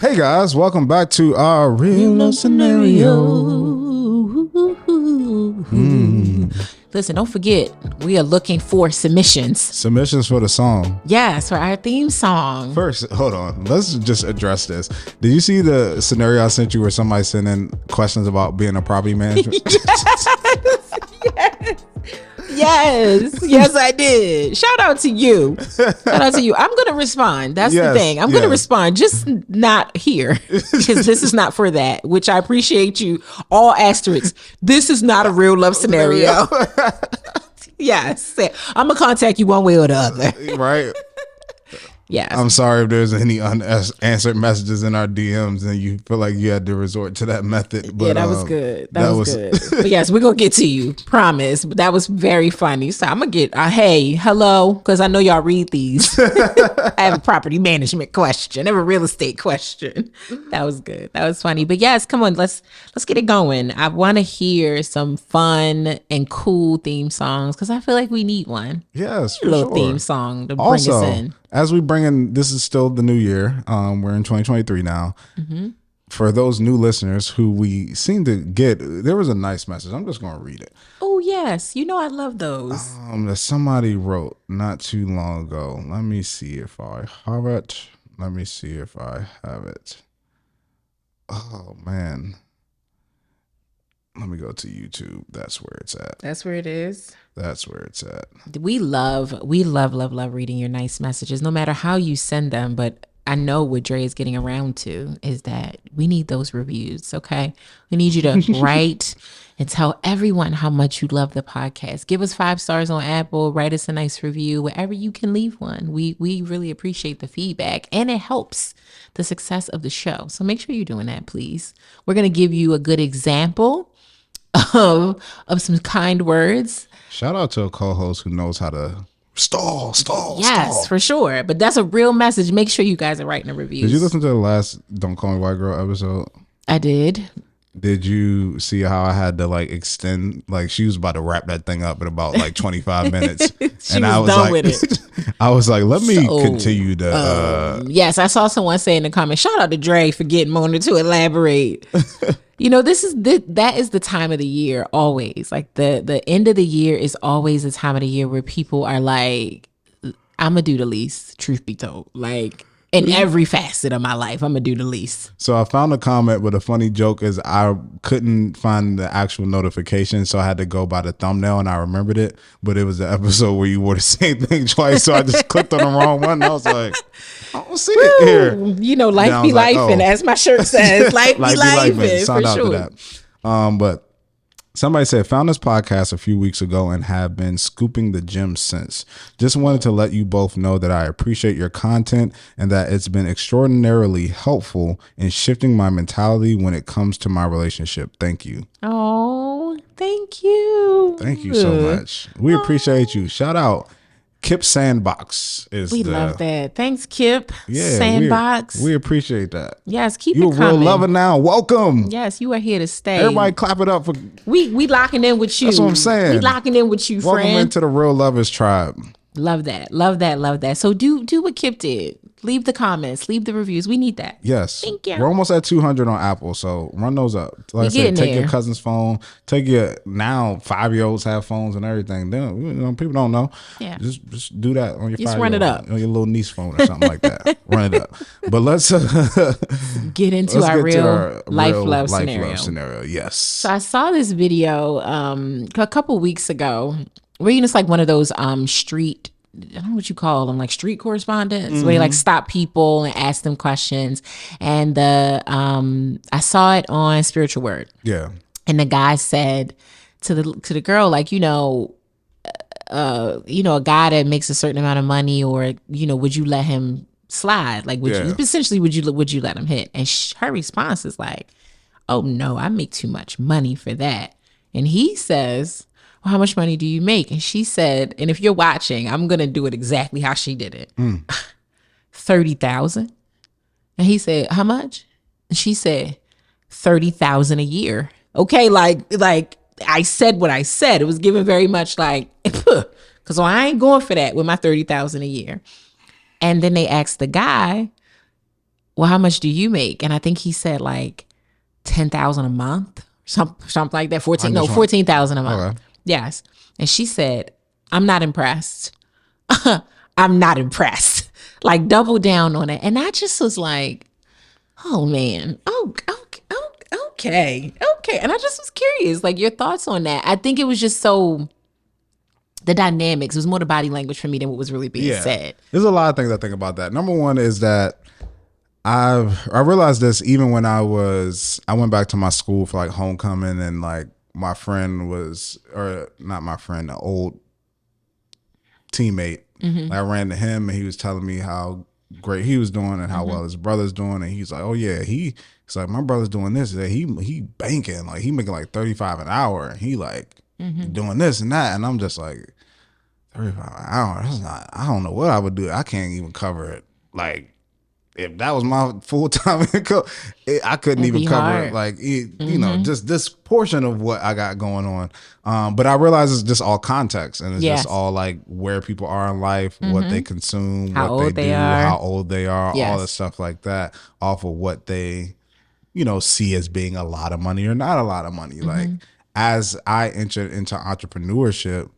Hey guys, welcome back to our real love scenario. Listen, don't forget, we are looking for submissions. Submissions for the song. Yes, for our theme song. First, hold on. Let's just address this. Did you see the scenario I sent you where somebody sent in questions about being a property manager? Yes, I did. Shout out to you. I'm going to respond. That's the thing. I'm going to respond, just not here, because this is not for that, which I appreciate you. All asterisks. This is not a real love scenario. Yes. I'm going to contact you one way or the other. Right. Yes. I'm sorry if there's any unanswered messages in our DMs and you feel like you had to resort to that method. But, yeah, that was good. That was good. But yes, we're going to get to you. Promise. But that was very funny. So I'm going to get hey, hello, because I know y'all read these. I have a property management question. I have a real estate question. That was good. That was funny. But yes, come on, let's get it going. I want to hear some fun and cool theme songs because I feel like we need one. Yes, a little theme song to bring us in. As we bring in, this is still the new year. We're in 2023 now. Mm-hmm. For those new listeners who we seem to get, there was a nice message. I'm just going to read it. Oh, yes. You know I love those. That somebody wrote not too long ago. Let me see if I have it. Oh, man. Let me go to YouTube. That's where it's at. That's where it is. That's where it's at. We love reading your nice messages, no matter how you send them. But I know what Dre is getting around to is that we need those reviews, okay? We need you to write and tell everyone how much you love the podcast. Give us 5 stars on Apple. Write us a nice review, wherever you can leave one. We really appreciate the feedback, and it helps the success of the show. So make sure you're doing that, please. We're going to give you a good example of some kind words. Shout out to a co-host who knows how to stall. Yes, for sure. But that's a real message. Make sure you guys are writing the reviews. Did you listen to the last Don't Call Me White Girl episode? I did. Did you see how I had to extend, she was about to wrap that thing up in about 25 minutes. And I was done with it. I was like, let me continue to. Yes, I saw someone say in the comments, shout out to Dre for getting Mona to elaborate. That is the time of the year always. The end of the year is always the time of the year where people are like, I'm going to do the least, truth be told. In every facet of my life, I'm going to do the least. So I found a comment, but the funny joke is I couldn't find the actual notification, so I had to go by the thumbnail, and I remembered it. But it was the episode where you wore the same thing twice, so I just clicked on the wrong one. And I was like, I don't see it here. Life be lifing, as my shirt says. Life be lifing, for sure. To that. But somebody said, found this podcast a few weeks ago and have been scooping the gems since. Just wanted to let you both know that I appreciate your content and that it's been extraordinarily helpful in shifting my mentality when it comes to my relationship. Thank you. Oh, thank you. Thank you so much. We appreciate you. Shout out. Kip Sandbox we love that. Thanks, Kip. Yeah, Sandbox. We appreciate that. Yes, keep you it coming. You're a real lover now. Welcome. Yes, you are here to stay. Everybody clap it up for. We locking in with you. That's what I'm saying. We locking in with you, friend. Welcome into the Real Lovers Tribe. Love that. So do what Kip did. Leave the comments. Leave the reviews. We need that. Yes. Thank you. We're almost at 200 on Apple, so run those up. Like I said, take your cousin's phone. Take your now 5-year-olds have phones and everything. People don't know. Yeah. Just do that on your 5-year-old. Just run it up on your little niece phone or something like that. Run it up. But let's get into our real life love scenario. Yes. So I saw this video a couple weeks ago. Where it's one of those street. I don't know what you call them, street correspondence, where you stop people and ask them questions. And I saw it on Spiritual Word. Yeah. And the guy said to the girl, a guy that makes a certain amount of money, or would you let him slide? Would you let him hit? And her response is oh no, I make too much money for that. And he says, well, how much money do you make? And she said, and if you're watching, I'm going to do it exactly how she did it. 30,000. And he said, how much? And she said, 30,000 a year. Okay. I said what I said. It was given very much because I ain't going for that with my 30,000 a year. And then they asked the guy, well, how much do you make? And I think he said like 10,000 a month, something like that. 14,000 a month. Okay. Yes. And she said, I'm not impressed. I'm not impressed. Like double down on it. And I just was like, oh man. Okay. And I just was curious, like your thoughts on that. I think it was just so, the dynamics, it was more the body language for me than what was really being said. There's a lot of things I think about that. Number one is that I realized this even when I went back to my school for like homecoming, and like my friend was, or not my friend, an old teammate. I ran to him and he was telling me how great he was doing and how well his brother's doing, and he's like, oh yeah, he's like, my brother's doing this, he banking, like he making like 35 an hour, and he like doing this and that, and I'm just like, 35 an hour, that's not, I don't know what I would do. I can't even cover it. Like if that was my full-time income, I couldn't even cover it. Like, you know, just this portion of what I got going on. But I realize it's just all context, and it's just all like where people are in life, what they consume, what they do, how old they are, all the stuff like that, off of what they, you know, see as being a lot of money or not a lot of money. Like as I entered into entrepreneurship,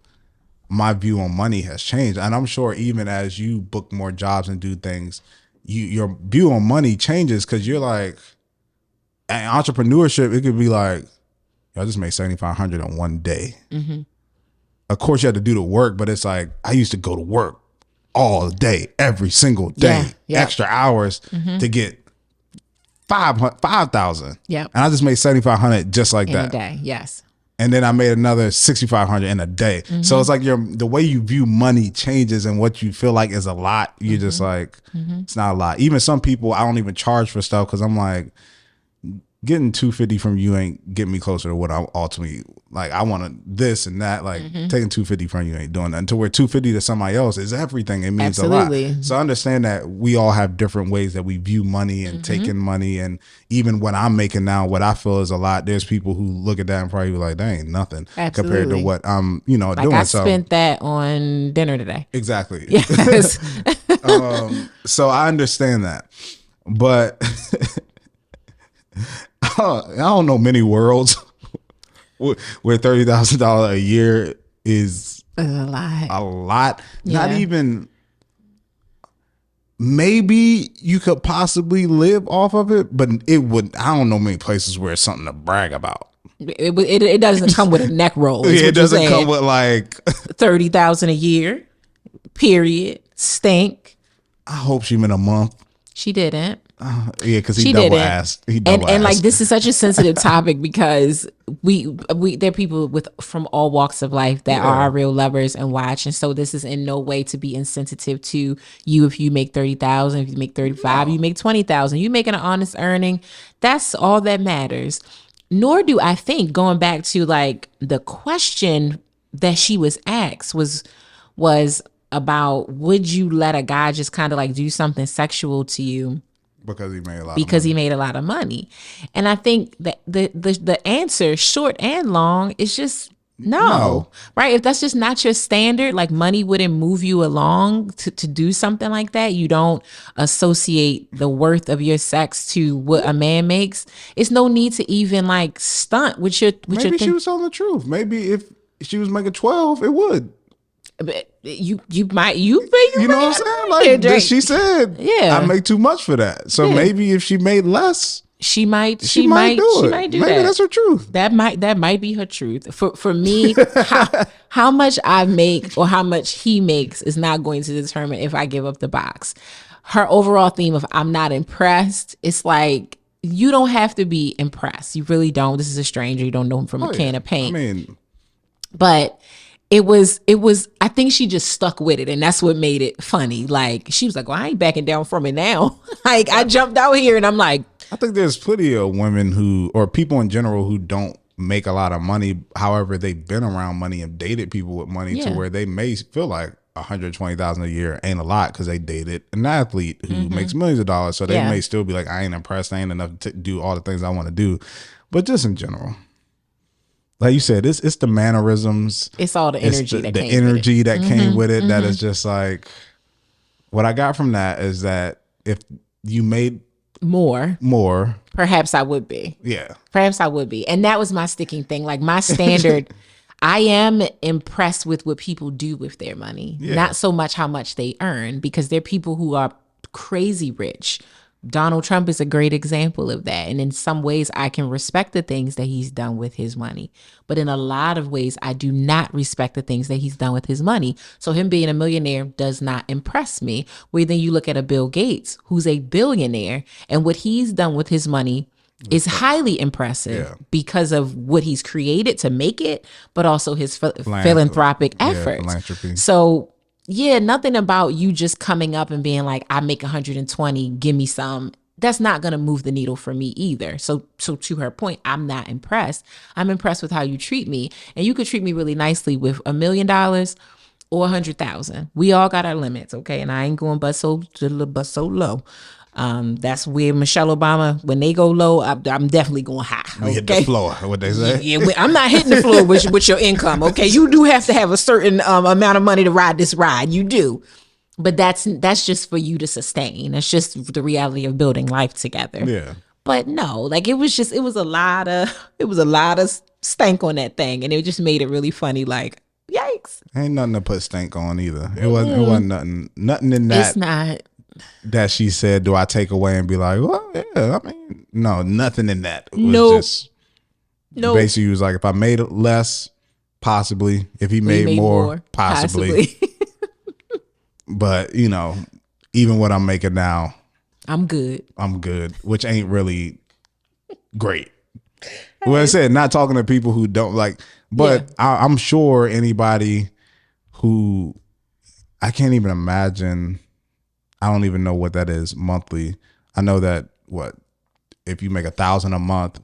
my view on money has changed. And I'm sure even as you book more jobs and do things, your view on money changes, because you're like, in entrepreneurship, it could be like, I just made 7,500 in one day. Of course, you have to do the work, but it's like, I used to go to work all day, every single day, extra hours to get 5,000. Yep. And I just made 7,500 just like that. In a day, yes. And then I made another 6,500 in a day. So it's like the way you view money changes, and what you feel like is a lot, you're just like, it's not a lot. Even some people, I don't even charge for stuff, because I'm like, getting $250 from you ain't getting me closer to what I ultimately like. I want this and that. Like taking $250 from you ain't doing nothing. To where $250 to somebody else is everything. It means a lot. So I understand that we all have different ways that we view money and taking money. And even what I'm making now, what I feel is a lot, there's people who look at that and probably be like, that ain't nothing compared to what I'm, you know, like doing. I spent that on dinner today. Exactly. Yes. So I understand that, but I don't know many worlds where $30,000 a year is a lot. A lot. Not even. Maybe you could possibly live off of it, but it would. I don't know many places where it's something to brag about. It doesn't come with a neck roll. It doesn't come with like 30,000 a year. Period. Stink. I hope she meant a month. She didn't. Yeah, because he double asked. And like, this is such a sensitive topic, because we there are people from all walks of life that are our real lovers and watch, and so this is in no way to be insensitive to you. If you make 30,000, if you make 35, you make 20,000, you making an honest earning, that's all that matters. Nor do I think, going back to like the question that she was asked was about, would you let a guy just kind of like do something sexual to you because he made a lot of money? And I think that the answer, short and long, is just no. Right? If that's just not your standard, like money wouldn't move you along to do something like that. You don't associate the worth of your sex to what a man makes. It's no need to even like stunt with your maybe she was telling the truth. Maybe if she was making 12, it would. But you know what I'm saying? Like she said, I make too much for that. So maybe if she made less, she might do that. Maybe that's her truth. That might be her truth. For me, how much I make or how much he makes is not going to determine if I give up the box. Her overall theme of I'm not impressed, it's like, you don't have to be impressed. You really don't. This is a stranger. You don't know him from a can of paint. But it was, I think she just stuck with it, and that's what made it funny. Like, she was like, well, I ain't backing down from it now. Like, I jumped out here and I'm like, I think there's plenty of women or people in general who don't make a lot of money. However, they've been around money and dated people with money to where they may feel like 120,000 a year ain't a lot, because they dated an athlete who makes millions of dollars. So they may still be like, I ain't impressed. I ain't enough to do all the things I want to do. But just in general, like you said, it's the mannerisms. It's all the energy that came with it. That is just like, what I got from that is that if you made more, perhaps I would be. Yeah. Perhaps I would be. And that was my sticking thing. Like my standard, I am impressed with what people do with their money, not so much how much they earn, because there are people who are crazy rich. Donald Trump is a great example of that. And in some ways, I can respect the things that he's done with his money. But in a lot of ways, I do not respect the things that he's done with his money. So him being a millionaire does not impress me. Where then you look at a Bill Gates, who's a billionaire, and what he's done with his money is highly impressive because of what he's created to make it, but also his philanthropic efforts. Philanthropy. So yeah, nothing about you just coming up and being like, I make 120, give me some. That's not going to move the needle for me either. So to her point, I'm not impressed. I'm impressed with how you treat me. And you could treat me really nicely with $1 million or 100,000. We all got our limits, okay? And I ain't going but so low. That's where Michelle Obama, when they go low, I'm definitely going high. Okay? We hit the floor, what they say. Yeah, I'm not hitting the floor with your income. Okay, you do have to have a certain amount of money to ride this ride. You do, but that's just for you to sustain. That's just the reality of building life together. Yeah. But no, like it was a lot of stank on that thing, and it just made it really funny. Like, yikes! Ain't nothing to put stank on either. It wasn't nothing in that. It's not. That she said, do I take away and be like, well, yeah, I mean, no, nothing in that. It was just basically he was like, if I made less, possibly. If he made more, possibly. But, you know, even what I'm making now, I'm good, which ain't really great. Well, I said, not talking to people who don't like, but I'm sure anybody who, I can't even imagine. I don't even know what that is monthly. I know that if you make $1,000 a month,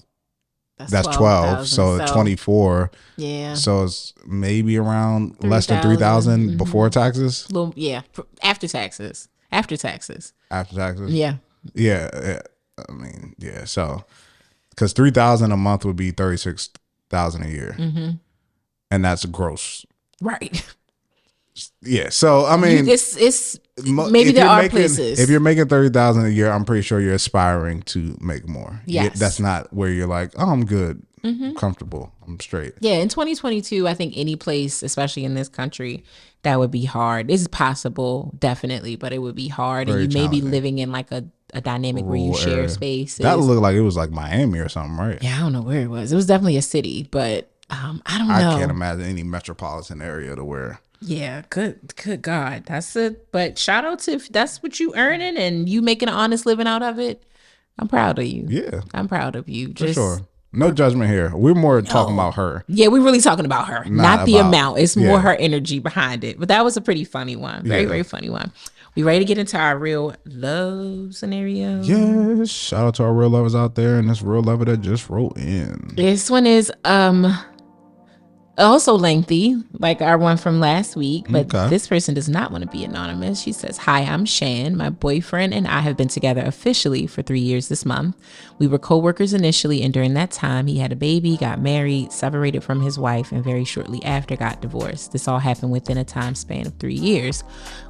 that's 12. So 24. Yeah. So it's maybe around 3, less than 3,000 before taxes. After taxes. After taxes. Yeah. Yeah. I mean, yeah. So, because 3,000 a month would be 36,000 a year, and that's gross. Right. Yeah, so I mean, it's maybe there are places. If you're making 30,000 a year, I'm pretty sure you're aspiring to make more. Yes, that's not where you're like, oh, I'm good, I'm comfortable, I'm straight. Yeah, in 2022, I think any place, especially in this country, that would be hard. It's possible, definitely, but it would be hard, and you may be living in like a dynamic where you share spaces. That looked like it was like Miami or something, right? Yeah, I don't know where it was. It was definitely a city, but I don't know. I can't imagine any metropolitan area to where. Yeah, good God. That's it. But shout out to if that's what you earning and you making an honest living out of it. I'm proud of you. Yeah. I'm proud of you. For sure. No judgment here. We're more talking about her. Yeah, we're really talking about her. Not the amount. It's more her energy behind it. But that was a pretty funny one. Very funny one. We ready to get into our real love scenario? Yes. Shout out to our real lovers out there and this real lover that just wrote in. This one is also lengthy, like our one from last week, but this person does not want to be anonymous. She says, hi, I'm Shan. My boyfriend and I have been together officially for 3 years this month. We were co-workers initially, and during that time, he had a baby, got married, separated from his wife, and very shortly after got divorced. This all happened within a time span of 3 years.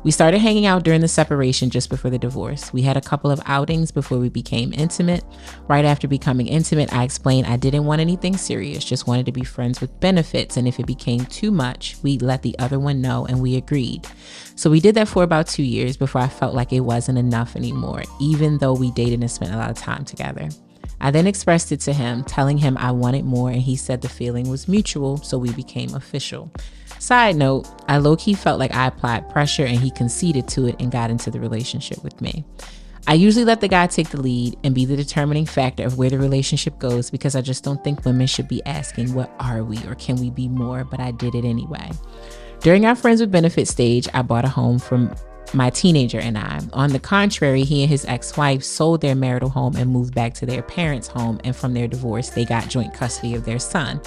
We started hanging out during the separation just before the divorce. We had a couple of outings before we became intimate. Right after becoming intimate, I explained I didn't want anything serious, just wanted to be friends with benefits, and if it became too much, we'd let the other one know, and we agreed. So we did that for about 2 years before I felt like it wasn't enough anymore, even though we dated and spent a lot of time together. I then expressed it to him, telling him I wanted more, and he said the feeling was mutual, so we became official. Side note, I low-key felt like I applied pressure and he conceded to it and got into the relationship with me. I usually let the guy take the lead and be the determining factor of where the relationship goes because I just don't think women should be asking, what are we or can we be more? But I did it anyway. During our friends with benefits stage, I bought a home from my teenager and I. On the contrary, he and his ex-wife sold their marital home and moved back to their parents' home, and from their divorce, they got joint custody of their son.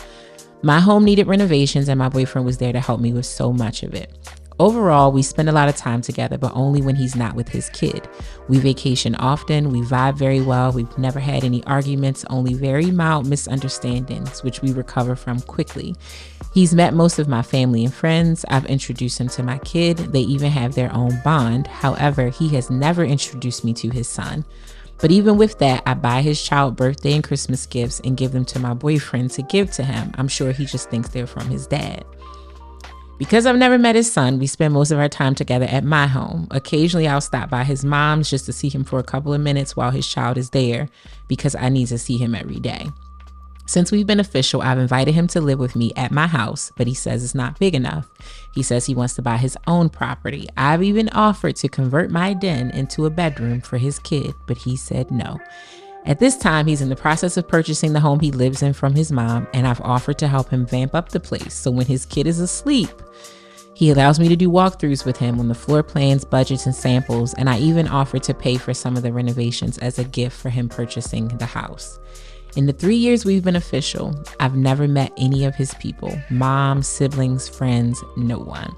My home needed renovations and my boyfriend was there to help me with so much of it. Overall, we spend a lot of time together, but only when he's not with his kid. We vacation often, we vibe very well, we've never had any arguments, only very mild misunderstandings, which we recover from quickly. He's met most of my family and friends. I've introduced him to my kid. They even have their own bond. However, he has never introduced me to his son. But even with that, I buy his child birthday and Christmas gifts and give them to my boyfriend to give to him. I'm sure he just thinks they're from his dad. Because I've never met his son, we spend most of our time together at my home. Occasionally, I'll stop by his mom's just to see him for a couple of minutes while his child is there because I need to see him every day. Since we've been official, I've invited him to live with me at my house, but he says it's not big enough. He says he wants to buy his own property. I've even offered to convert my den into a bedroom for his kid, but he said no. At this time, he's in the process of purchasing the home he lives in from his mom, and I've offered to help him vamp up the place. So when his kid is asleep, he allows me to do walkthroughs with him on the floor plans, budgets, and samples, and I even offered to pay for some of the renovations as a gift for him purchasing the house. In the 3 years we've been official, I've never met any of his people, mom, siblings, friends, no one.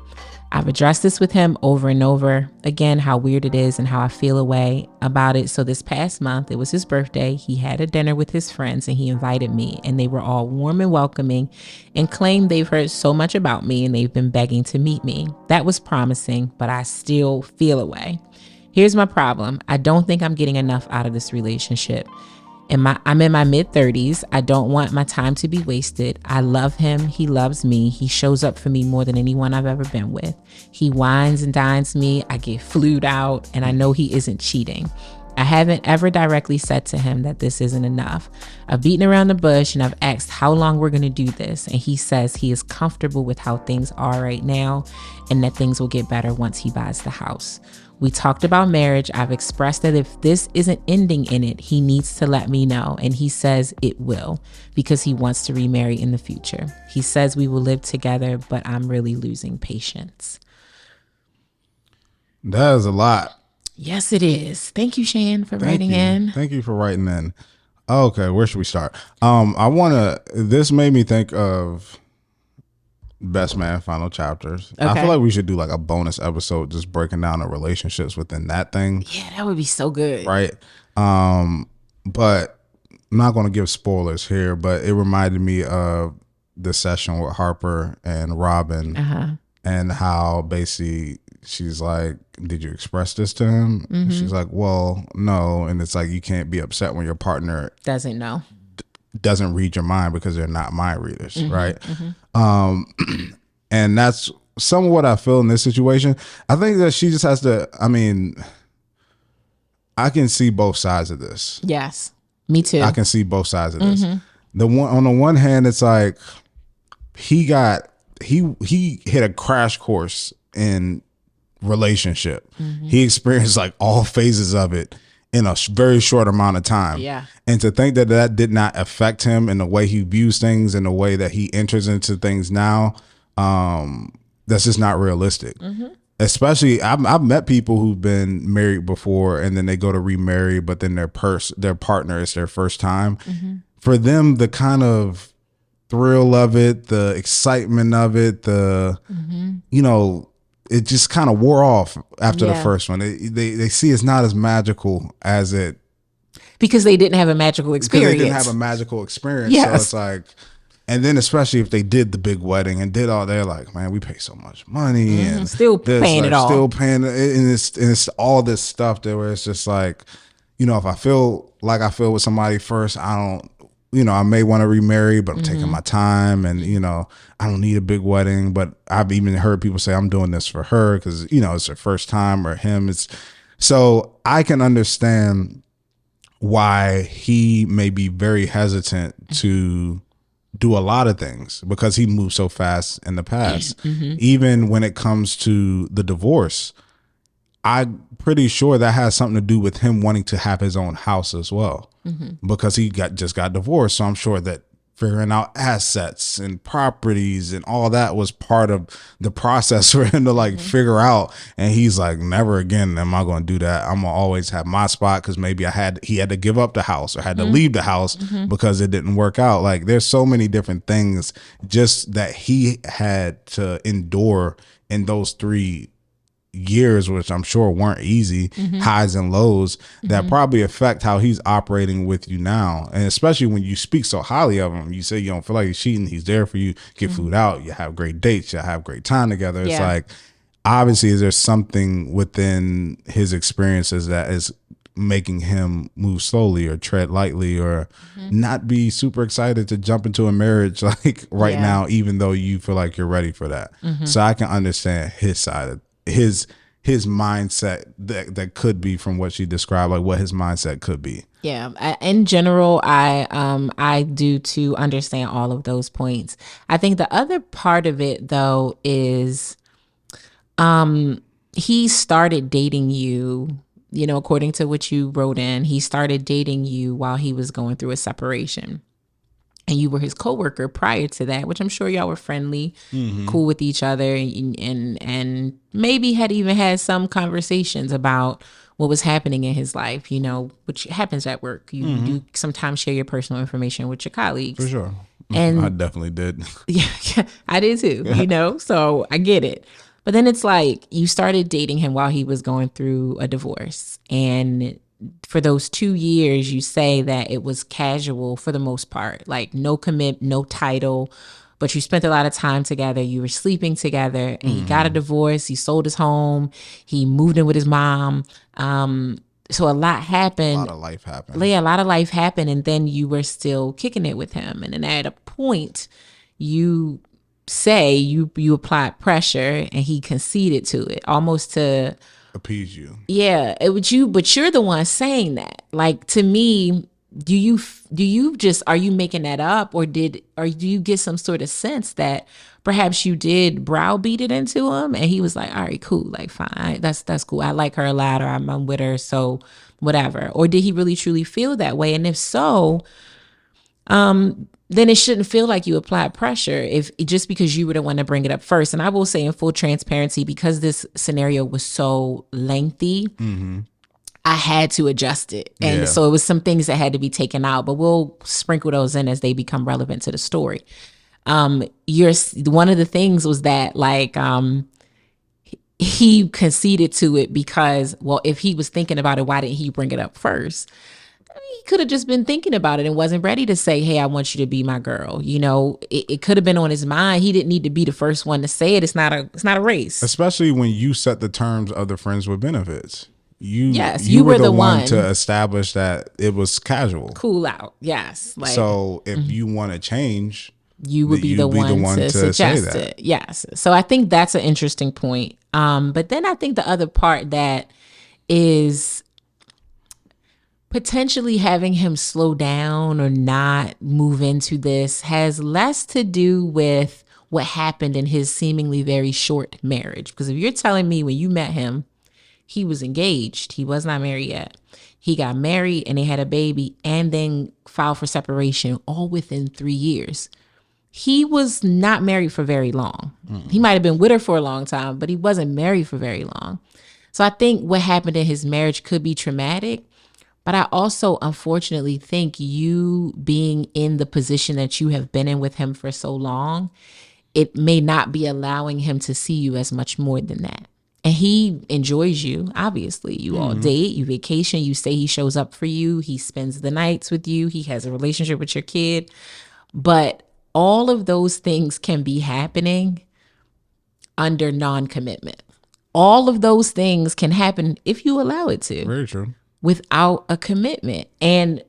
I've addressed this with him over and over, again, how weird it is and how I feel away about it. So this past month, it was his birthday. He had a dinner with his friends and he invited me, and they were all warm and welcoming and claimed they've heard so much about me and they've been begging to meet me. That was promising, but I still feel away. Here's my problem. I don't think I'm getting enough out of this relationship. I'm in my mid-30s. I don't want my time to be wasted. I love him. He loves me. He shows up for me more than anyone I've ever been with. He wines and dines me. I get flued out, and I know he isn't cheating. I haven't ever directly said to him that this isn't enough. I've beaten around the bush and I've asked how long we're going to do this. And he says he is comfortable with how things are right now and that things will get better once he buys the house. We talked about marriage. I've expressed that if this isn't ending in it, he needs to let me know. And he says it will because he wants to remarry in the future. He says we will live together, but I'm really losing patience. That is a lot. Yes, it is. Thank you, Shan, for writing in. Thank you for writing in. Okay, where should we start? This made me think of Best Man Final Chapters. Okay. I feel like we should do like a bonus episode just breaking down the relationships within that thing. Yeah, that would be so good. Right. But I'm not going to give spoilers here, but it reminded me of the session with Harper and Robin and how basically she's like, did you express this to him? Mm-hmm. She's like, well, no. And it's like, you can't be upset when your partner doesn't know. Doesn't read your mind because they're not mind readers, right? Mm-hmm. And that's some of what I feel in this situation. I think that she just has to, I can see both sides of this. Yes, me too. I can see both sides of this. On the one hand, it's like he hit a crash course in relationship. He experienced like all phases of it in a very short amount of time. Yeah. And to think that did not affect him in the way he views things and the way that he enters into things now, that's just not realistic. Especially, I've met people who've been married before and then they go to remarry, but then their partner is their first time. For them, the kind of thrill of it, the excitement of it, it just kind of wore off after the first one. They see it's not as magical as it. Because they didn't have a magical experience. Because they didn't have a magical experience. Yes. So it's like, and then especially if they did the big wedding and did all, they're like, man, we pay so much money and still paying it all. Still paying it. And it's all this stuff there where it's just like, if I feel like I feel with somebody first, I don't, I may want to remarry, but I'm taking my time and, I don't need a big wedding, but I've even heard people say I'm doing this for her because, it's her first time or him. So I can understand why he may be very hesitant to do a lot of things because he moved so fast in the past. Even when it comes to the divorce, I'm pretty sure that has something to do with him wanting to have his own house as well. Because he just got divorced. So I'm sure that figuring out assets and properties and all that was part of the process for him to like figure out. And he's like, never again am I going to do that. I'm going to always have my spot because maybe he had to give up the house or had to leave the house because it didn't work out. Like there's so many different things just that he had to endure in those 3 years, which I'm sure weren't easy, highs and lows that probably affect how he's operating with you now. And especially when you speak so highly of him, you say you don't feel like he's cheating, he's there for you, get food out, you have great dates, you have great time together. It's like, obviously there's something within his experiences that is making him move slowly or tread lightly or not be super excited to jump into a marriage like right now, even though you feel like you're ready for that. So I can understand his side of his mindset that could be from what she described, like what his mindset could be. Yeah, in general, I do too understand all of those points. I think the other part of it though is he started dating you, you know, according to what you wrote in, he started dating you while he was going through a separation. And you were his coworker prior to that, which I'm sure y'all were friendly, cool with each other, and maybe had even had some conversations about what was happening in his life, you know, which happens at work. You do sometimes share your personal information with your colleagues. For sure. And I definitely did. Yeah, I did too, you know, so I get it. But then it's like you started dating him while he was going through a divorce. And for those 2 years, you say that it was casual for the most part, like no commit, no title, but you spent a lot of time together. You were sleeping together, and he got a divorce. He sold his home. He moved in with his mom. So a lot happened. A lot of life happened. Yeah, a lot of life happened, and then you were still kicking it with him. And then at a point, you say you applied pressure, and he conceded to it, almost to appease you. Yeah, it would you, but you're the one saying that. Like, to me, do you just, are you making that up, or do you get some sort of sense that perhaps you did browbeat it into him and he was like, all right, cool, like fine, that's cool, I like her a lot, or I'm with her, so whatever? Or did he really truly feel that way? And if so, then it shouldn't feel like you applied pressure if just because you were the one to bring it up first. And I will say, in full transparency, because this scenario was so lengthy, I had to adjust it. And so it was some things that had to be taken out, but we'll sprinkle those in as they become relevant to the story. One of the things was that, like, he conceded to it because, well, if he was thinking about it, why didn't he bring it up first? He could have just been thinking about it and wasn't ready to say, hey, I want you to be my girl. You know, it could have been on his mind. He didn't need to be the first one to say it. It's not a race. Especially when you set the terms of the friends with benefits. You were the one to establish that it was casual. Cool out. Yes. Like, so if you want to change, you would be the one to suggest it. Yes. So I think that's an interesting point. But then I think the other part that is potentially having him slow down or not move into this has less to do with what happened in his seemingly very short marriage. Because if you're telling me when you met him, he was engaged, he was not married yet, he got married and they had a baby and then filed for separation all within 3 years. He was not married for very long. He might have been with her for a long time, but he wasn't married for very long. So I think what happened in his marriage could be traumatic. But I also, unfortunately, think you being in the position that you have been in with him for so long, it may not be allowing him to see you as much more than that. And he enjoys you, obviously. You all date, you vacation, you say he shows up for you, he spends the nights with you, he has a relationship with your kid. But all of those things can be happening under non-commitment. All of those things can happen if you allow it to. Very true. Without a commitment. And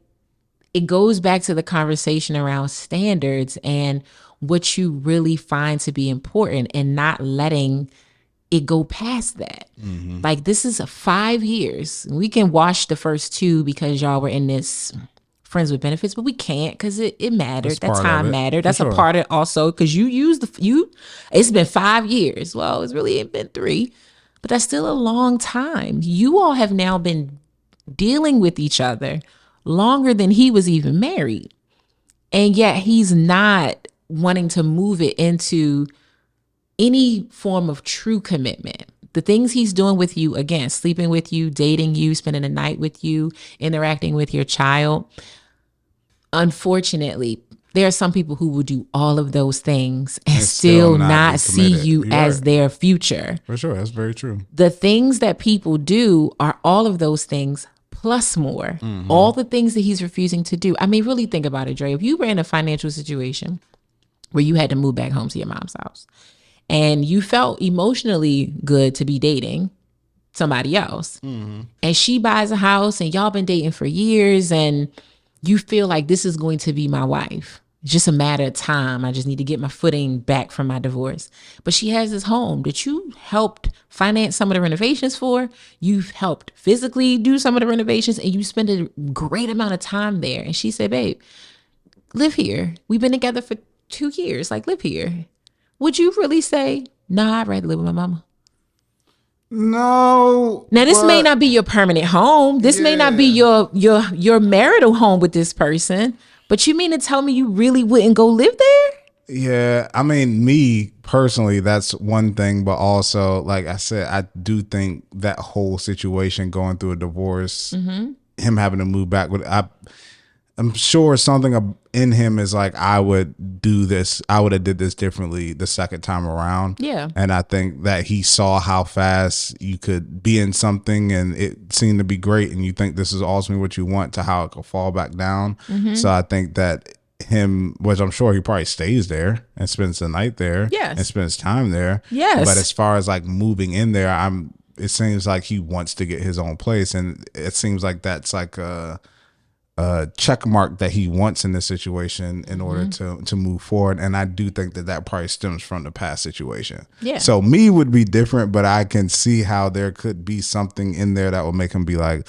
it goes back to the conversation around standards and what you really find to be important and not letting it go past that. Like, this is 5 years. We can wash the first 2 because y'all were in this friends with benefits, but we can't because it mattered. That time mattered. That's a part of it also, because it's been 5 years. Well, it's really been 3, but that's still a long time. You all have now been dealing with each other longer than he was even married. And yet he's not wanting to move it into any form of true commitment. The things he's doing with you, again, sleeping with you, dating you, spending the night with you, interacting with your child. Unfortunately, there are some people who will do all of those things and still not see you as their future. For sure. That's very true. The things that people do are all of those things plus more. All the things that he's refusing to do. I mean, really think about it, Dre. If you were in a financial situation where you had to move back home to your mom's house and you felt emotionally good to be dating, somebody else. And she buys a house and y'all been dating for years and you feel like this is going to be my wife. It's just a matter of time. I just need to get my footing back from my divorce. But she has this home that you helped finance some of the renovations for. You've helped physically do some of the renovations and you spend a great amount of time there. And she said, babe, live here. We've been together for 2 years. Like, live here. Would you really say, nah, I'd rather live with my mama? No. Now, this may not be your permanent home. This may not be your marital home with this person. But you mean to tell me you really wouldn't go live there? Yeah, I mean, me personally, that's one thing. But also, like I said, I do think that whole situation going through a divorce, him having to move back with, I'm sure something in him is like, I would do this. I would have did this differently the second time around. Yeah. And I think that he saw how fast you could be in something and it seemed to be great. And you think this is ultimately what you want, to how it could fall back down. So I think that him, which I'm sure he probably stays there and spends the night there. Yes. And spends time there. Yes. But as far as like moving in there, it seems like he wants to get his own place. And it seems like that's like a check mark that he wants in this situation in order to move forward. And I do think that probably stems from the past situation. Yeah. So me would be different, but I can see how there could be something in there that would make him be like,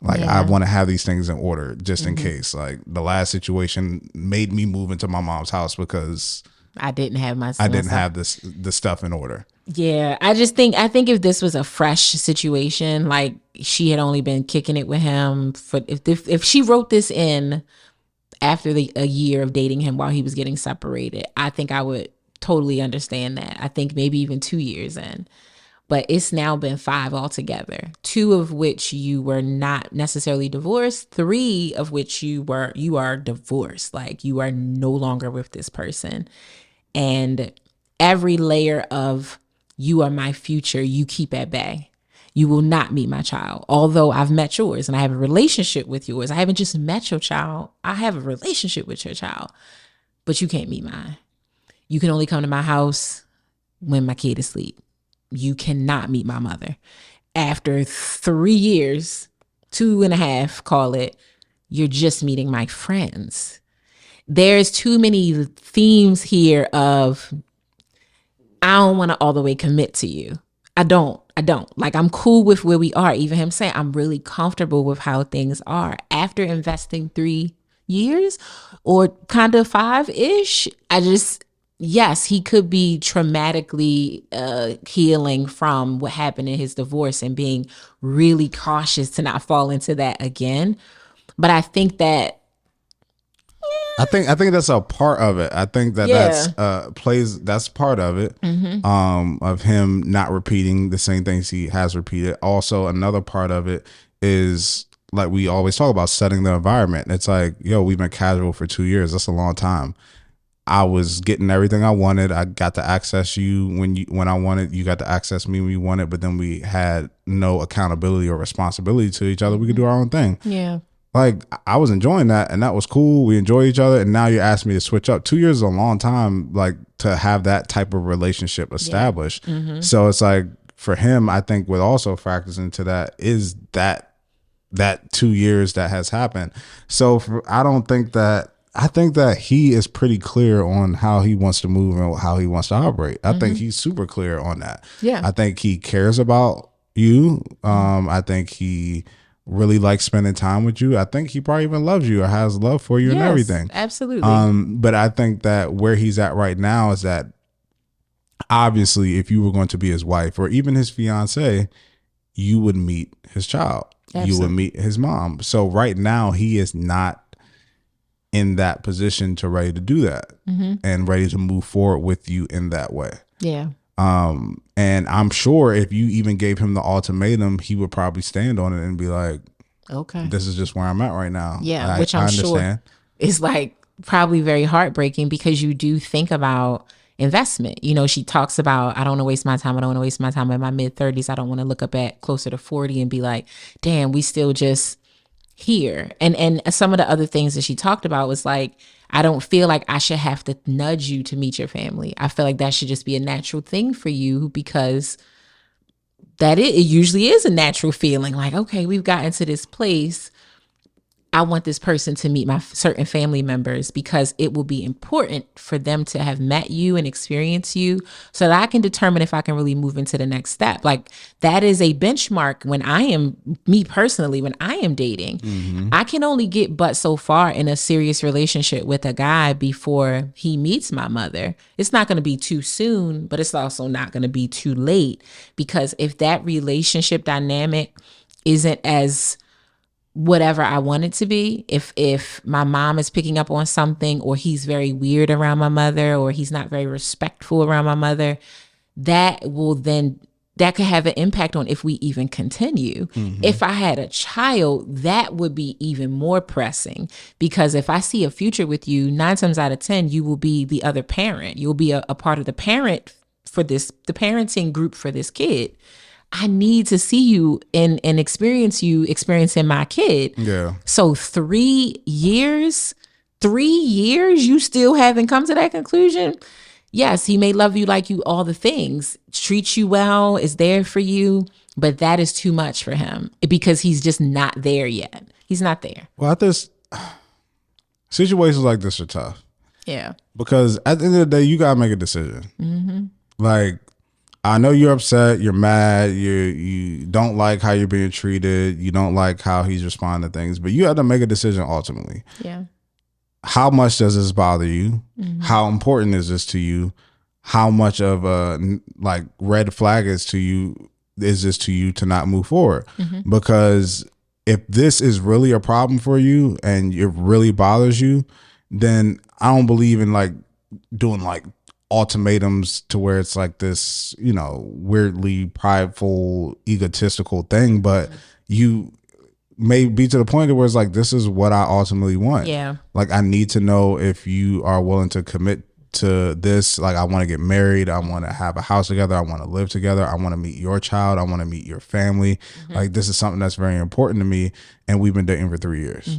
I want to have these things in order just in case. Like the last situation made me move into my mom's house because I didn't have the stuff in order. Yeah, I think if this was a fresh situation, like she had only been kicking it with him for, if she wrote this in after a year of dating him while he was getting separated, I think I would totally understand that. I think maybe even 2 years in. But it's now been 5 altogether, 2 of which you were not necessarily divorced, 3 of which you are divorced. Like you are no longer with this person. And every layer of you are my future, you keep at bay. You will not meet my child. Although I've met yours and I have a relationship with yours. I haven't just met your child. I have a relationship with your child. But you can't meet mine. You can only come to my house when my kid is asleep. You cannot meet my mother. After 3 years, 2.5, call it, you're just meeting my friends. There's too many themes here of, I don't want to all the way commit to you. I don't. Like, I'm cool with where we are. Even him saying, I'm really comfortable with how things are. After investing 3 years or kind of 5-ish, yes, he could be traumatically healing from what happened in his divorce and being really cautious to not fall into that again. But I think that I think that's a part of it. I think that's part of it. Of him not repeating the same things he has repeated. Also, another part of it is, like we always talk about, setting the environment. It's like, yo, we've been casual for 2 years. That's a long time. I was getting everything I wanted. I got to access you when I wanted. You got to access me when you wanted. But then we had no accountability or responsibility to each other. We could do our own thing. Yeah. Like, I was enjoying that, and that was cool. We enjoy each other, and now you're asking me to switch up. 2 years is a long time, like, to have that type of relationship established. Yeah. So it's like, for him, I think what also factors into that is that 2 years that has happened. So I think that he is pretty clear on how he wants to move and how he wants to operate. I think he's super clear on that. Yeah. I think he cares about you. I think he really likes spending time with you. I think he probably even loves you or has love for you and everything. Absolutely. But I think that where he's at right now is that, obviously, if you were going to be his wife or even his fiance, you would meet his child. Absolutely. You would meet his mom. So right now he is not in that position to ready to do that and ready to move forward with you in that way. Yeah. And I'm sure if you even gave him the ultimatum, he would probably stand on it and be like, okay, this is just where I'm at right now. Yeah. Which I'm sure is like probably very heartbreaking, because you do think about investment. You know, she talks about, I don't want to waste my time. I don't want to waste my time in my mid-30s. I don't want to look up at closer to 40 and be like, damn, we still just here. And some of the other things that she talked about was like, I don't feel like I should have to nudge you to meet your family. I feel like that should just be a natural thing for you, because that it usually is a natural feeling like, okay, we've gotten to this place. I want this person to meet my certain family members because it will be important for them to have met you and experienced you so that I can determine if I can really move into the next step. Like that is a benchmark when I am, me personally, when I am dating. I can only get but so far in a serious relationship with a guy before he meets my mother. It's not going to be too soon, but it's also not going to be too late, because if that relationship dynamic isn't as whatever I want it to be, if my mom is picking up on something, or he's very weird around my mother, or he's not very respectful around my mother, that could have an impact on if we even continue. If I had a child, that would be even more pressing, because if I see a future with you, 9 times out of 10, you will be the other parent. You'll be a part of the parenting group for this kid. I need to see you and experience you experiencing my kid. Yeah. So 3 years, you still haven't come to that conclusion. Yes, he may love you, like you, all the things, treat you well, is there for you, but that is too much for him because he's just not there yet. He's not there. Well, situations like this are tough. Yeah. Because at the end of the day, you gotta make a decision. Like, I know you're upset, you're mad, you don't like how you're being treated, you don't like how he's responding to things, but you have to make a decision ultimately. Yeah. How much does this bother you? How important is this to you? How much of a like red flag is this to you to not move forward? Because if this is really a problem for you and it really bothers you, then I don't believe in like doing like ultimatums to where it's like this, weirdly prideful, egotistical thing, but you may be to the point where it's like, this is what I ultimately want. Yeah. Like, I need to know if you are willing to commit to this. Like, I want to get married. I want to have a house together. I want to live together. I want to meet your child. I want to meet your family. Like, this is something that's very important to me. And we've been dating for 3 years.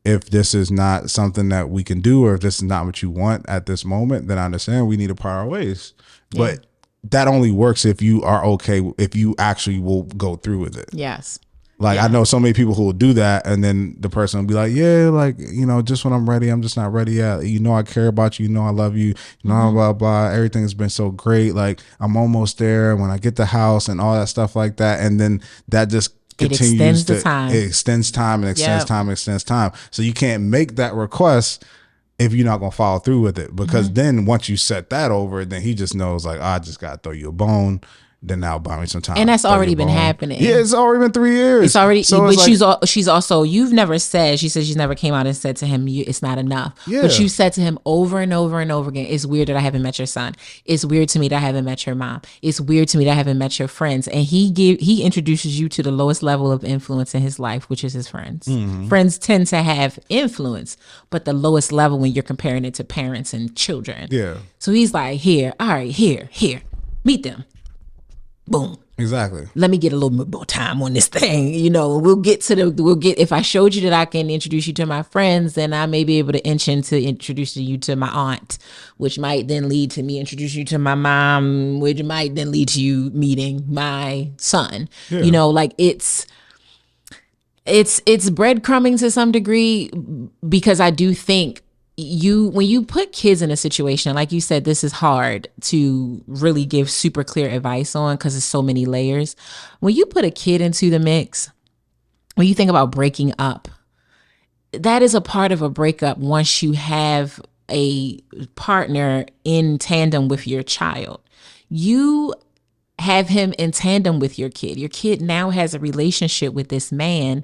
If this is not something that we can do, or if this is not what you want at this moment, then I understand we need to part our ways. Yeah. But that only works if you are okay, if you actually will go through with it. Yes. Like, I know so many people who will do that, and then the person will be like, yeah, like, just when I'm ready, I'm just not ready yet. I care about you. I love you. Blah, blah, blah. Everything's been so great. Like, I'm almost there when I get the house and all that stuff like that. And then that just continues it extends time and extends time and extends time. So you can't make that request if you're not going to follow through with it, because then once you set that over, then he just knows like, I just got to throw you a bone. Then now buy me some time. And that's already been happening. Yeah, it's already been 3 years. It's already, so but like, she's also, you've never said, she says she's never came out and said to him, it's not enough. Yeah. But you said to him over and over and over again, it's weird that I haven't met your son. It's weird to me that I haven't met your mom. It's weird to me that I haven't met your friends. And he introduces you to the lowest level of influence in his life, which is his friends. Friends tend to have influence, but the lowest level when you're comparing it to parents and children. Yeah. So he's like, here, meet them. Boom. Exactly. Let me get a little bit more time on this thing. If I showed you that I can introduce you to my friends, then I may be able to introduce you to my aunt, which might then lead to me introducing you to my mom, which might then lead to you meeting my son. Yeah. Like it's breadcrumbing to some degree, because I do think when you put kids in a situation, like you said, this is hard to really give super clear advice on because there's so many layers. When you put a kid into the mix, when you think about breaking up, that is a part of a breakup once you have a partner in tandem with your child. You have him in tandem with your kid. Your kid now has a relationship with this man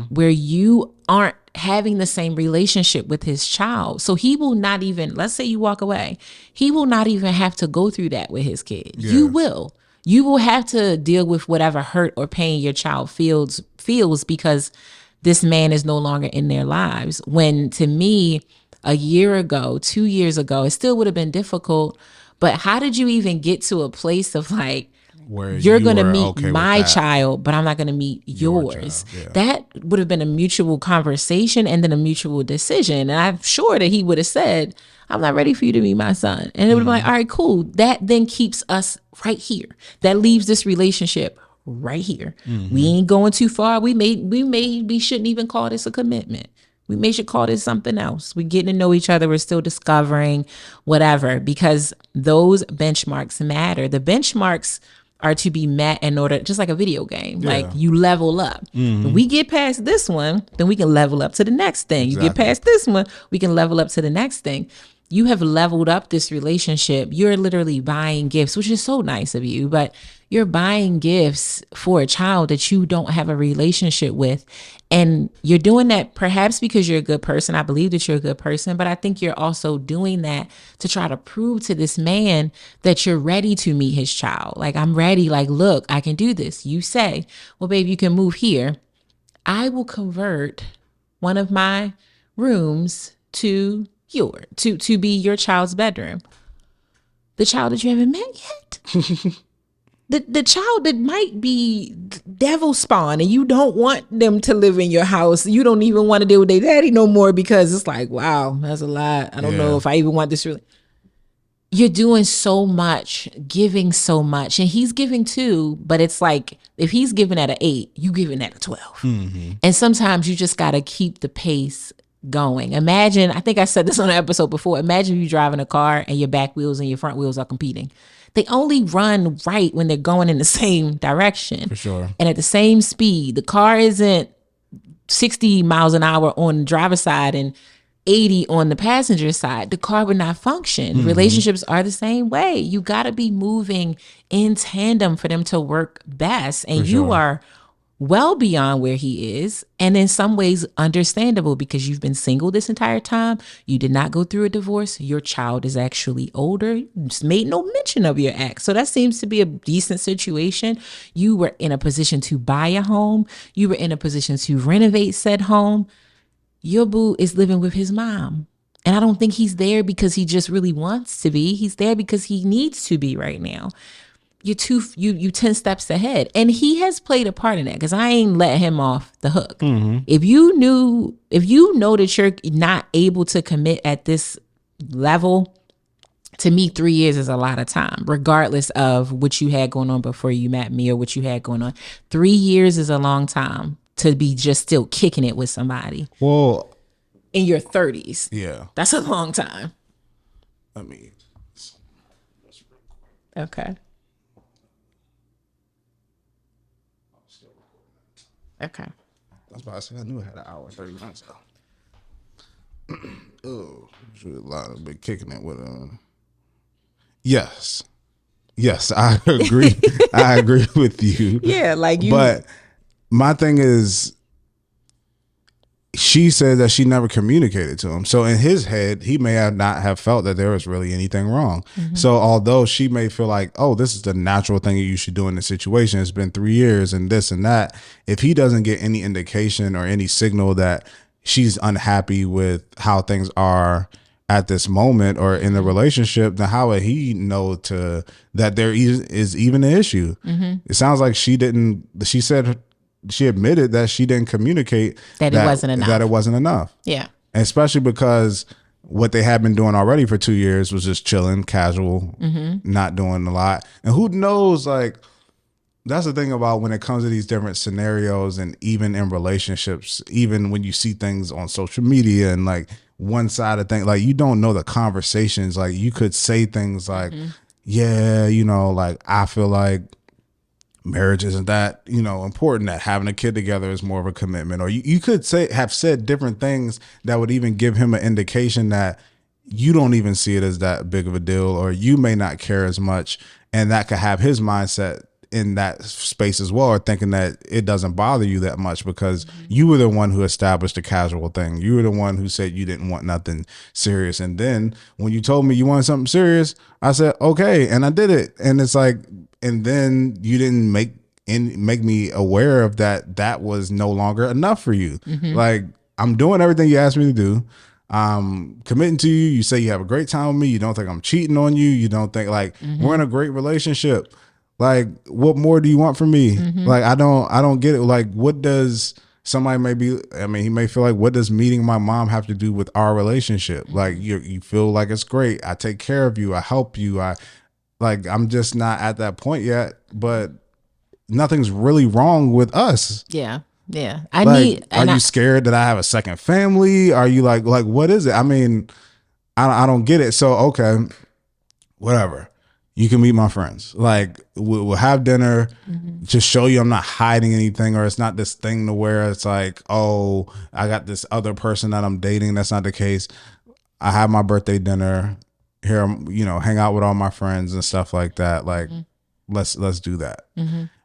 where you aren't having the same relationship with his child. So he will not even, let's say you walk away, he will not even have to go through that with his kid. Yes. You will have to deal with whatever hurt or pain your child feels because this man is no longer in their lives. When to me, a year ago, 2 years ago, it still would have been difficult. But how did you even get to a place of like, where you're going to meet my child, but I'm not going to meet yours? Yeah. would have been a mutual conversation and then a mutual decision. And I'm sure that he would have said, I'm not ready for you to be my son. And it would have been like, all right, cool. That then keeps us right here. That leaves this relationship right here. We ain't going too far. We shouldn't even call this a commitment. We should call this something else. We're getting to know each other. We're still discovering whatever, because those benchmarks matter. The benchmarks are to be met in order, just like a video game. Yeah. Like you level up. When we get past this one, then we can level up to the next thing. You get past this one, we can level up to the next thing. You have leveled up this relationship. You're literally buying gifts, which is so nice of you, but you're buying gifts for a child that you don't have a relationship with. And you're doing that perhaps because you're a good person. I believe that you're a good person, but I think you're also doing that to try to prove to this man that you're ready to meet his child. Like, I'm ready. Like, look, I can do this. You say, well, babe, you can move here. I will convert one of my rooms to be your child's bedroom. The child that you haven't met yet. The child that might be devil spawn and you don't want them to live in your house. You don't even want to deal with their daddy no more because it's like, wow, that's a lot. I don't know if I even want this really. You're doing so much, giving so much, and he's giving too, but it's like, if he's giving at an 8, you giving at a 12. And sometimes you just got to keep the pace going. Imagine, I think I said this on an episode before, imagine you driving a car and your back wheels and your front wheels are competing. They only run right when they're going in the same direction. For sure. And at the same speed. The car isn't 60 miles an hour on the driver's side and 80 on the passenger side. The car would not function. Relationships are the same way. You got to be moving in tandem for them to work best. And you are well beyond where he is, and in some ways understandable, because you've been single this entire time. You did not go through a divorce. Your child is actually older. You just made no mention of your ex. So that seems to be a decent situation. You were in a position to buy a home. You were in a position to renovate said home. Your boo is living with his mom. And I don't think he's there because he just really wants to be. He's there because he needs to be right now. You 10 steps ahead. And he has played a part in that, because I ain't let him off the hook. If you know that you're not able to commit at this level, to me, 3 years is a lot of time, regardless of what you had going on before you met me or what you had going on. 3 years is a long time to be just still kicking it with somebody. Well, in your 30s. Yeah. That's a long time. I mean, okay. Okay. That's why I said I knew it had an hour and 30 minutes. Oh, should a lot of been kicking it with Yes, I agree. I agree with you. Yeah, like you. But my thing is, she said that she never communicated to him. So in his head, he may have not have felt that there was really anything wrong. So although she may feel like, oh, this is the natural thing that you should do in this situation. It's been 3 years and this and that. If he doesn't get any indication or any signal that she's unhappy with how things are at this moment or in the relationship, then how would he know that there is even an issue? It sounds like she admitted that she didn't communicate that it wasn't enough. That it wasn't enough. Yeah. And especially because what they had been doing already for 2 years was just chilling, casual, not doing a lot. And who knows, like, that's the thing about when it comes to these different scenarios, and even in relationships, even when you see things on social media and like one side of things, like, you don't know the conversations. Like, you could say things like, yeah, like, I feel like marriage isn't that, important, that having a kid together is more of a commitment. Or you could have said different things that would even give him an indication that you don't even see it as that big of a deal, or you may not care as much. And that could have his mindset in that space as well, or thinking that it doesn't bother you that much because you were the one who established a casual thing. You were the one who said you didn't want nothing serious. And then when you told me you wanted something serious, I said, okay. And I did it. And it's like, and then you didn't make me aware of that was no longer enough for you. Like, I'm doing everything you asked me to do. I'm committing to you. You say you have a great time with me. You don't think I'm cheating on you. You don't think, like, we're in a great relationship. Like, what more do you want from me? Like, I don't get it. Like, what does somebody may be, I mean, he may feel like, what does meeting my mom have to do with our relationship? Like you feel like it's great. I take care of you. I help you. I'm just not at that point yet, but nothing's really wrong with us. Yeah. Are you scared that I have a second family? Are you like what is it? I mean, I don't get it. So, okay, whatever. You can meet my friends. Like we'll have dinner, just show you I'm not hiding anything, or it's not this thing to where it's like, oh, I got this other person that I'm dating. That's not the case. I have my birthday dinner here, hang out with all my friends and stuff like that. Like, let's do that.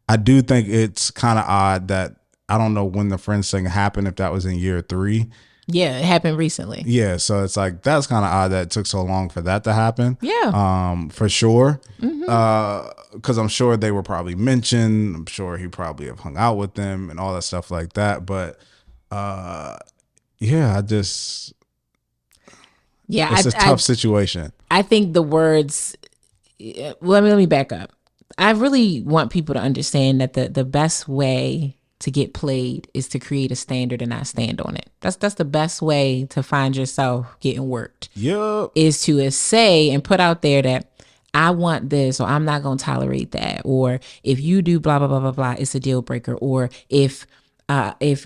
I do think it's kind of odd that I don't know when the Friends thing happened, if that was in year 3. Yeah, it happened recently. Yeah, so it's like that's kind of odd that it took so long for that to happen. Yeah. For sure. Because I'm sure they were probably mentioned. I'm sure he probably have hung out with them and all that stuff like that. But yeah, it's a tough situation. I think the words. Let me back up. I really want people to understand that the best way to get played is to create a standard and not stand on it. That's the best way to find yourself getting worked. Yep. Is to say and put out there that I want this, or I'm not going to tolerate that, or if you do blah blah blah blah blah, it's a deal breaker, or if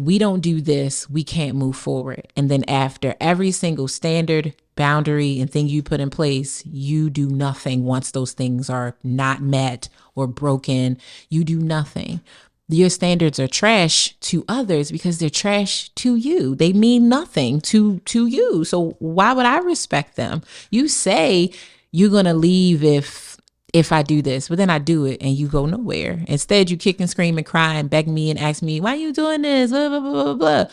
we don't do this, we can't move forward. And then after every single standard, boundary, and thing you put in place, you do nothing. Once those things are not met or broken, you do nothing. Your standards are trash to others because they're trash to you. They mean nothing to you. So why would I respect them? You say you're going to leave if I do this, but then I do it and you go nowhere. Instead, you kick and scream and cry and beg me and ask me, why are you doing this? Blah, blah, blah, blah, blah.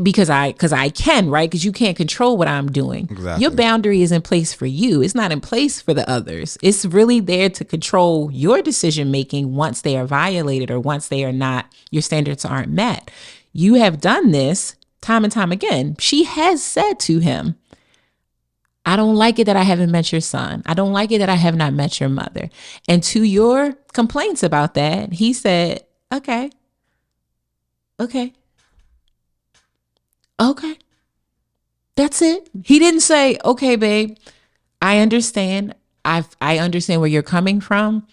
Because I can, right? Because you can't control what I'm doing. Exactly. Your boundary is in place for you. It's not in place for the others. It's really there to control your decision making once they are violated or once they are not, your standards aren't met. You have done this time and time again. She has said to him, I don't like it that I haven't met your son. I don't like it that I have not met your mother. And to your complaints about that, he said, okay. That's it. He didn't say, okay, babe, I understand. I understand where you're coming from.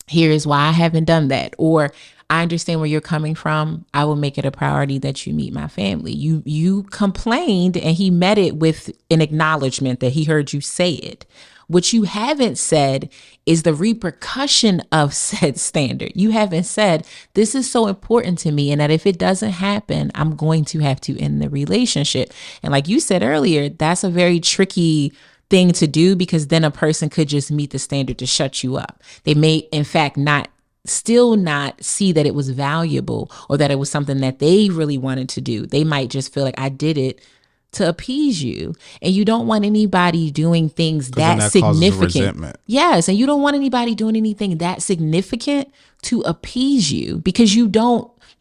Here is why I haven't done that. Or I understand where you're coming from. I will make it a priority that you meet my family. You complained and he met it with an acknowledgement that he heard you say it. What you haven't said is the repercussion of said standard. You haven't said, this is so important to me, and that if it doesn't happen, I'm going to have to end the relationship. And like you said earlier, that's a very tricky thing to do, because then a person could just meet the standard to shut you up. They may, in fact, still not see that it was valuable or that it was something that they really wanted to do. They might just feel like, I did it to appease you. And you don't want anybody doing things that significant. Yes. And you don't want anybody doing anything that significant to appease you, because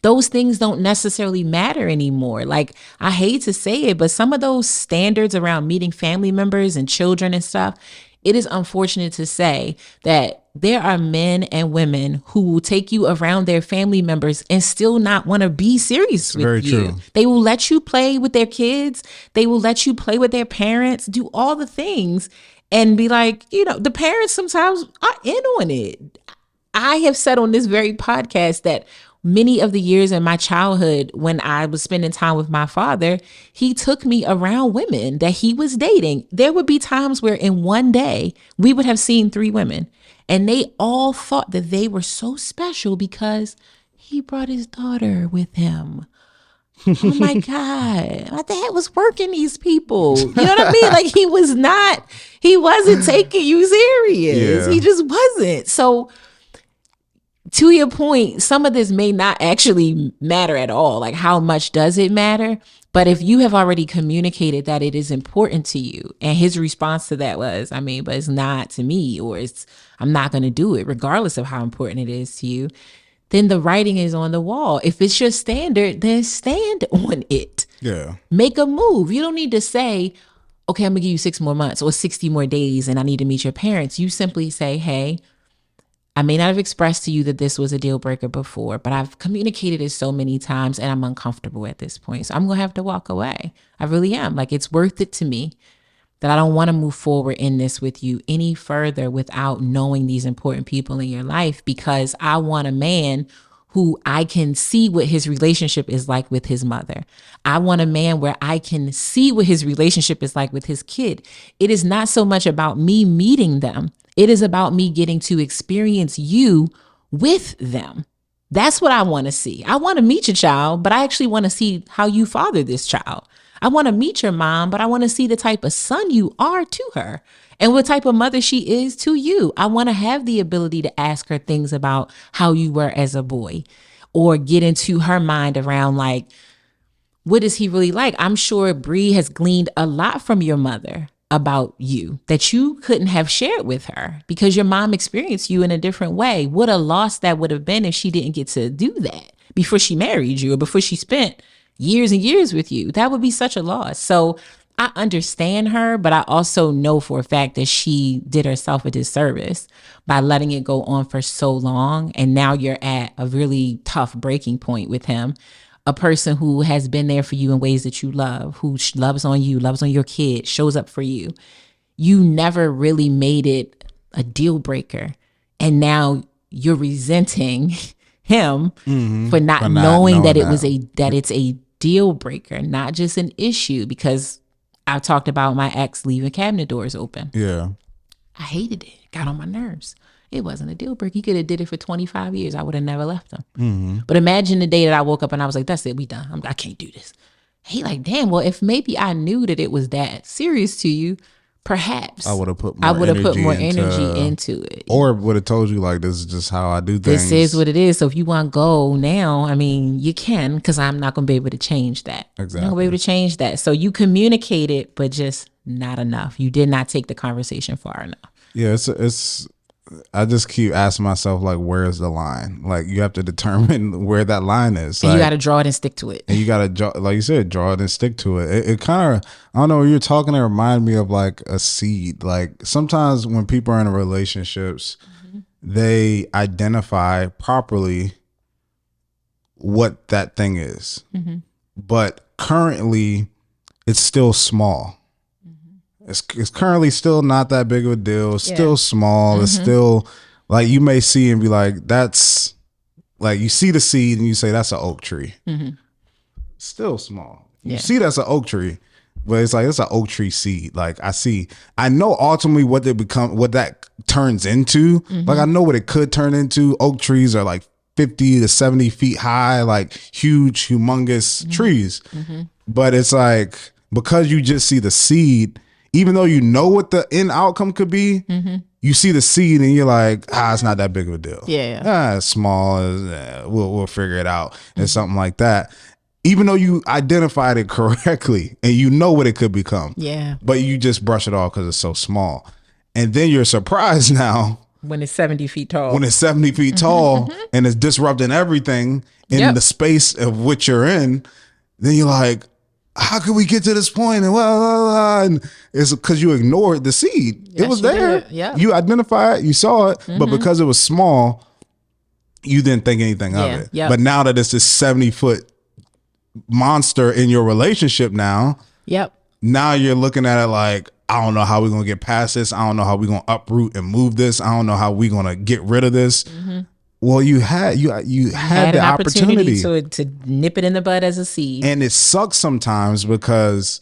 those things don't necessarily matter anymore. Like, I hate to say it, but some of those standards around meeting family members and children and stuff, it is unfortunate to say that there are men and women who will take you around their family members and still not want to be serious with Very you. true. They will let you play with their kids. They will let you play with their parents, do all the things, and be like, the parents sometimes are in on it. I have said on this very podcast that many of the years in my childhood when I was spending time with my father, he took me around women that he was dating. There would be times where in one day we would have seen 3 women, and they all thought that they were so special because he brought his daughter with him. Oh my God, my dad was working these people. You know what I mean? Like, he wasn't taking you serious. Yeah. He just wasn't. So to your point, some of this may not actually matter at all. Like, how much does it matter? But if you have already communicated that it is important to you, and his response to that was, but it's not to me, or I'm not going to do it, regardless of how important it is to you, then the writing is on the wall. If it's your standard, then stand on it. Yeah. Make a move. You don't need to say, okay, I'm going to give you 6 more months or 60 more days and I need to meet your parents. You simply say, hey, I may not have expressed to you that this was a deal breaker before, but I've communicated it so many times and I'm uncomfortable at this point. So I'm going to have to walk away. I really am. Like, it's worth it to me that I don't want to move forward in this with you any further without knowing these important people in your life, because I want a man who I can see what his relationship is like with his mother. I want a man where I can see what his relationship is like with his kid. It is not so much about me meeting them. It is about me getting to experience you with them. That's what I want to see. I want to meet your child, but I actually want to see how you father this child. I want to meet your mom, but I want to see the type of son you are to her and what type of mother she is to you. I want to have the ability to ask her things about how you were as a boy, or get into her mind around, like, what is he really like? I'm sure Bree has gleaned a lot from your mother about you that you couldn't have shared with her because your mom experienced you in a different way. What a loss that would have been if she didn't get to do that before she married you or before she spent years and years with you. That would be such a loss. So I understand her, but I also know for a fact that she did herself a disservice by letting it go on for so long. And now you're at a really tough breaking point with him. A person who has been there for you in ways that you love, who loves on you, loves on your kid, shows up for you. You never really made it a deal breaker. And now you're resenting him for not knowing that it's a deal breaker, not just an issue, because I've talked about my ex leaving cabinet doors open. Yeah. I hated it. It got on my nerves. It wasn't a deal breaker. He could have did it for 25 years. I would have never left him. But imagine the day that I woke up and I was like, that's it. We done. I can't do this. He like, damn, well, if maybe I knew that it was that serious to you, perhaps I would have put more energy into it. Or would have told you, like, this is just how I do things. This is what it is. So if you want to go now, I mean, you can, because I'm not going to be able to change that. Exactly. I'm not going to be able to change that. So you communicated, but just not enough. You did not take the conversation far enough. Yeah, it's I just keep asking myself, like, where's the line? Like, you have to determine where that line is. And like, you got to draw it and stick to it. And you got to, like you said, draw it and stick to it. It kind of, I don't know, when you're talking, it reminded me of like a seed. Like, sometimes when people are in relationships, they identify properly what that thing is. But currently, it's still small. It's currently still not that big of a deal. It's still small. It's still, like, you may see and be like, that's, like, you see the seed and you say, that's an oak tree. Still small. You see that's an oak tree, but it's like, it's an oak tree seed. Like, I know ultimately what that turns into. Like, I know what it could turn into. Oak trees are like 50 to 70 feet high, like huge, humongous trees. But it's like, because you just see the seed, even though you know what the end outcome could be, you see the seed and you're like, it's not that big of a deal. It's small. We'll figure it out. And something like that. Even though you identified it correctly and you know what it could become. But you just brush it off because it's so small. And then you're surprised now. When it's 70 feet tall. When it's 70 feet tall and it's disrupting everything in the space of which you're in. Then you're like, how could we get to this point? And it's because you ignored the seed. It was there. You identified it, you saw it, but because it was small, you didn't think anything of it. But now that it's this 70-foot monster in your relationship now, now you're looking at it like, I don't know how we're going to get past this. I don't know how we're going to uproot and move this. I don't know how we're going to get rid of this. Well, you had the opportunity to nip it in the bud as a seed. And it sucks sometimes because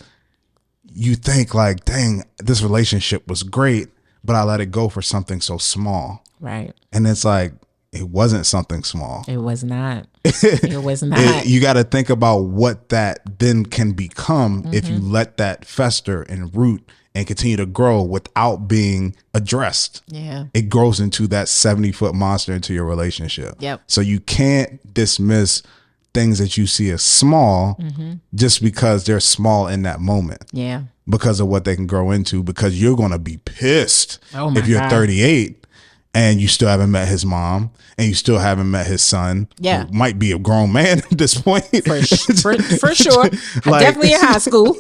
you think like, dang, this relationship was great, but I let it go for something so small. Right. And it's like, it wasn't something small. It was not. It was not. You got to think about what that then can become if you let that fester and root and continue to grow without being addressed. It grows into that 70-foot monster into your relationship. So you can't dismiss things that you see as small just because they're small in that moment. Because of what they can grow into, because you're going to be pissed if you're 38 and you still haven't met his mom and you still haven't met his son. Who might be a grown man at this point. For sure. Like, definitely in high school.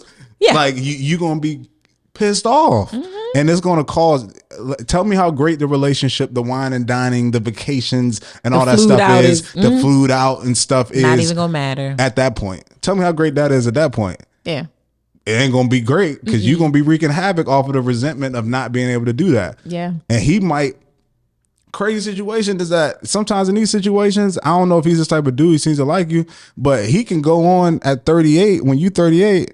Like you're going to be pissed off, and it's going to cause Tell me how great the relationship, the wine and dining, the vacations, and The all that food stuff out is. The food out and stuff is not even gonna matter at that point. Tell me how great that is at that point. Yeah. It ain't gonna be great because you're gonna be wreaking havoc off of the resentment of not being able to do that. Yeah. And he might. Crazy situation is that sometimes in these situations, I don't know if he's this type of dude. He seems to like you, but he can go on at 38. When you 38,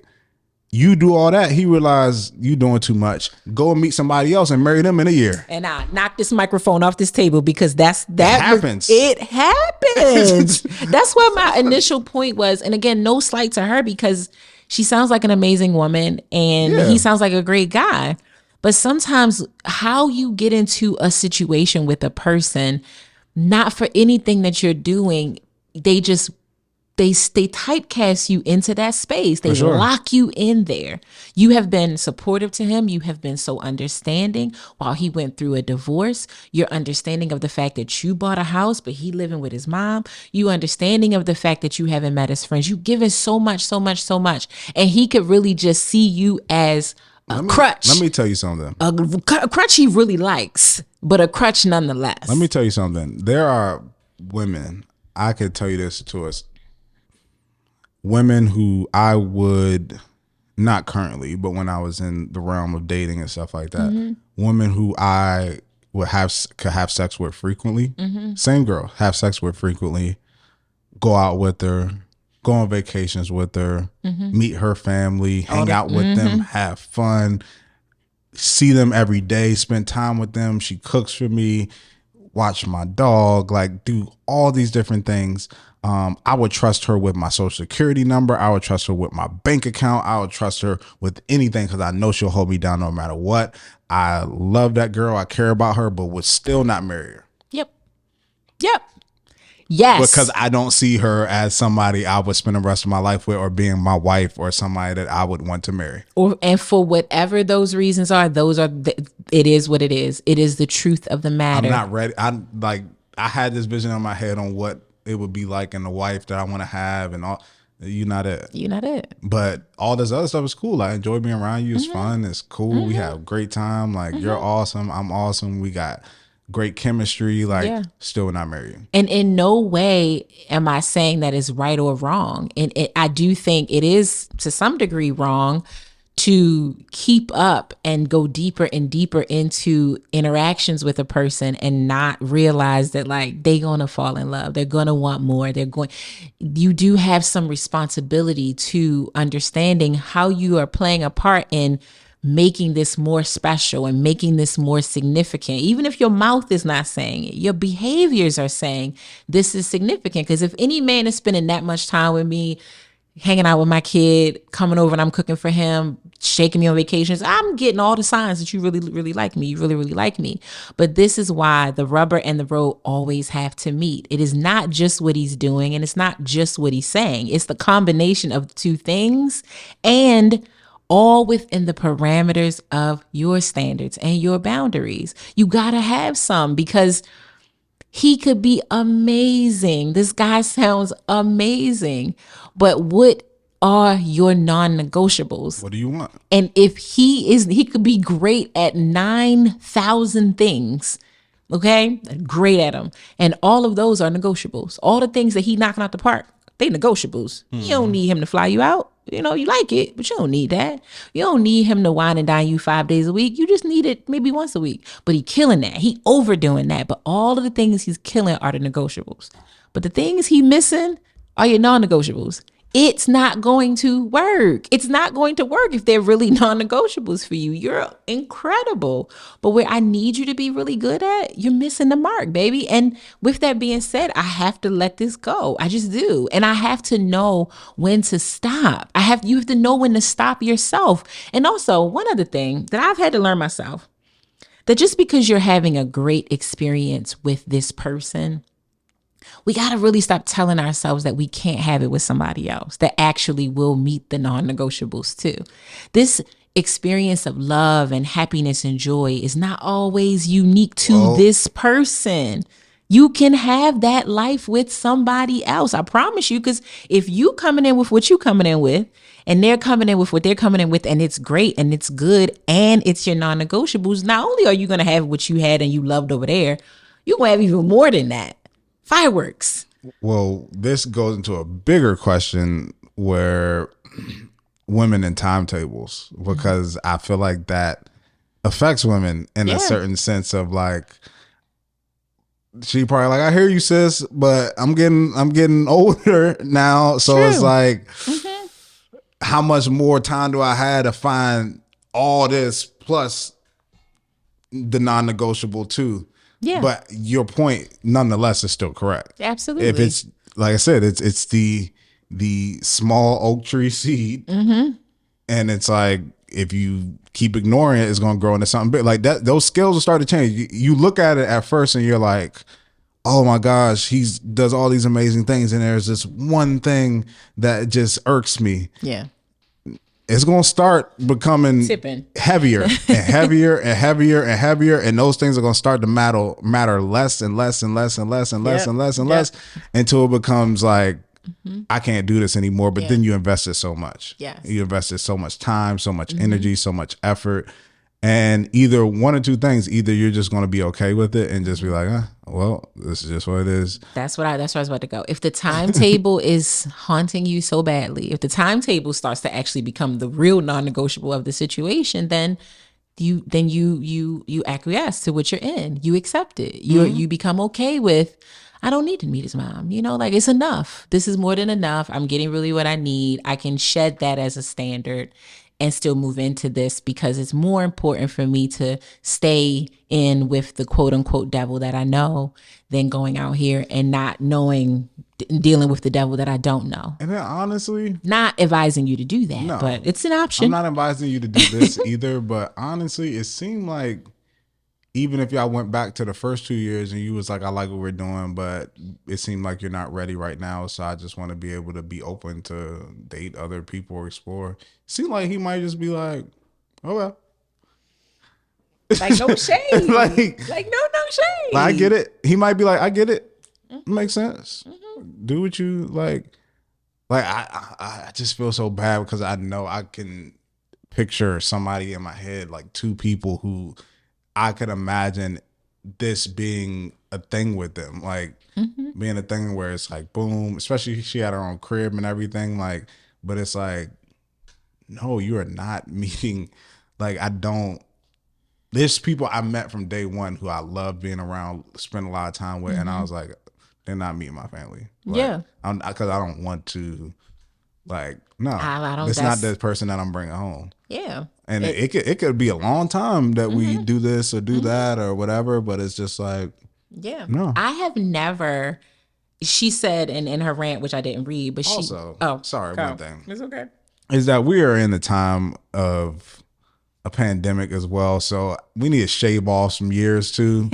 you do all that. He realized you doing too much. Go and meet somebody else and marry them in a year. And I knock this microphone off this table because that happens. It happens. That's what my initial point was. And again, no slight to her because she sounds like an amazing woman and he sounds like a great guy. But sometimes how you get into a situation with a person, not for anything that you're doing, they typecast you into that space. They lock you in there. You have been supportive to him. You have been so understanding while he went through a divorce. Your understanding of the fact that you bought a house, but he living with his mom. You understanding of the fact that you haven't met his friends. You given so much. And he could really just see you as a crutch. Let me tell you something. A crutch he really likes, but a crutch nonetheless. Let me tell you something. There are women, I could tell you this to us, women who I would, not currently, but when I was in the realm of dating and stuff like that, women who I could have sex with frequently, same girl, have sex with frequently, go out with her, go on vacations with her, meet her family, hang out with them, have fun, see them every day, spend time with them. She cooks for me, watch my dog, like do all these different things. I would trust her with my social security number. I would trust her with my bank account. I would trust her with anything because I know she'll hold me down no matter what. I love that girl. I care about her, but would still not marry her. Yep. Yes. Because I don't see her as somebody I would spend the rest of my life with or being my wife or somebody that I would want to marry. And for whatever those reasons are, it is what it is. It is the truth of the matter. I'm not ready. I had this vision in my head on what it would be like and the wife that I want to have and all. You're not it. But all this other stuff is cool. I enjoy being around you. It's fun. It's cool. We have a great time. Like you're awesome. I'm awesome. We got great chemistry. Like still not married. And in no way am I saying that is right or wrong. And I do think it is to some degree wrong to keep up and go deeper and deeper into interactions with a person and not realize that like they gonna fall in love. They're gonna want more. You do have some responsibility to understanding how you are playing a part in making this more special and making this more significant. Even if your mouth is not saying it, your behaviors are saying this is significant. Because if any man is spending that much time with me, hanging out with my kid, coming over and I'm cooking for him, shaking me on vacations, I'm getting all the signs that you really, really like me. You really, really like me. But this is why the rubber and the road always have to meet. It is not just what he's doing and it's not just what he's saying. It's the combination of the two things and all within the parameters of your standards and your boundaries. You gotta have some because he could be amazing. This guy sounds amazing. But what are your non-negotiables? What do you want? And if he could be great at 9,000 things. Okay? Great at them. And all of those are negotiables. All the things that he knocking out the park, they negotiables. You don't need him to fly you out. You know, you like it, but you don't need that. You don't need him to wine and dine you 5 days a week. You just need it maybe once a week. But he killing that. He overdoing that. But all of the things he's killing are the negotiables. But the things he missing are your non-negotiables. It's not going to work. It's not going to work if they're really non-negotiables for you. You're incredible. But where I need you to be really good at, you're missing the mark, baby. And with that being said, I have to let this go. I just do. And I have to know when to stop. You have to know when to stop yourself. And also, one other thing that I've had to learn myself, that just because you're having a great experience with this person, we got to really stop telling ourselves that we can't have it with somebody else that actually will meet the non-negotiables too. This experience of love and happiness and joy is not always unique to this person. You can have that life with somebody else. I promise you. Because if you coming in with what you coming in with, and they're coming in with what they're coming in with, and it's great and it's good and it's your non-negotiables, not only are you going to have what you had and you loved over there, you're going to have even more than that. Fireworks. Well, this goes into a bigger question where women and timetables, because I feel like that affects women in a certain sense of like, she probably like, I hear you, sis, but I'm getting older now. So True. It's like, how much more time do I have to find all this plus the non-negotiable too? Yeah. But your point, nonetheless, is still correct. Absolutely. If it's, like I said, it's the small oak tree seed, and it's like, if you keep ignoring it, it's going to grow into something big. Like that, those skills will start to change. You look at it at first and you're like, oh my gosh, he does all these amazing things, and there's this one thing that just irks me. Yeah. It's going to start becoming Tipping. heavier and heavier and heavier and heavier, and those things are going to start to matter less and less and less and less and less and less and less until it becomes like, I can't do this anymore. But then you invested so much. Yes. You invested so much time, so much energy, so much effort. And either one or two things, either you're just going to be okay with it and just be like, well, this is just what it is. That's where I was about to go. If the timetable is haunting you so badly, if the timetable starts to actually become the real non-negotiable of the situation, then you acquiesce to what you're in. You accept it. You become okay with, I don't need to meet his mom. Like, it's enough. This is more than enough. I'm getting really what I need. I can shed that as a standard and still move into this, because it's more important for me to stay in with the quote unquote devil that I know than going out here and not knowing, dealing with the devil that I don't know. And then honestly, not advising you to do that, but it's an option. I'm not advising you to do this either, but honestly, it seemed like even if y'all went back to the first 2 years and you was like, I like what we're doing, but it seemed like you're not ready right now, so I just want to be able to be open to date other people or explore. It seemed like he might just be like, oh well. Like, no shade. like no shade. I get it. He might be like, I get it. It makes sense. Do what you like. Like, I just feel so bad because I know I can picture somebody in my head, like two people who I could imagine this being a thing with them, like being a thing where it's like, boom, especially she had her own crib and everything, like, but it's like, no, you are not meeting, like, there's people I met from day one who I love being around, spend a lot of time with, and I was like, they're not meeting my family. Like, because I don't want to, like, no, it's not the person that I'm bringing home. Yeah. And it could be a long time that we do this or do that or whatever, but it's just like, no. I have never, she said in her rant, which I didn't read, but also, sorry, one thing. It's okay. Is that we are in the time of a pandemic as well, so we need to shave off some years too.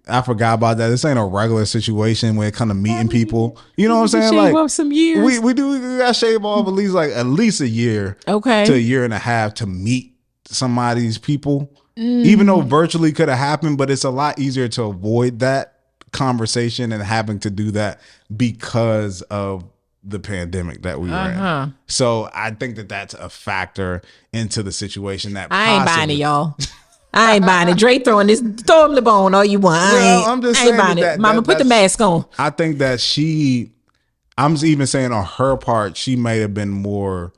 I forgot about that. This ain't a regular situation when it comes to meeting people. You know what I'm saying? Shave off some years. We gotta shave off at least a year, okay, to a year and a half to meet somebody's people. Even though virtually could have happened, but it's a lot easier to avoid that conversation and having to do that because of the pandemic that we were in. So I think that that's a factor into the situation that I ain't buying it, y'all. I ain't buying it. Dre throw him the bone all you want. I'm just saying buying it. Mama, put the mask on. I think that I'm even saying on her part, she may have been more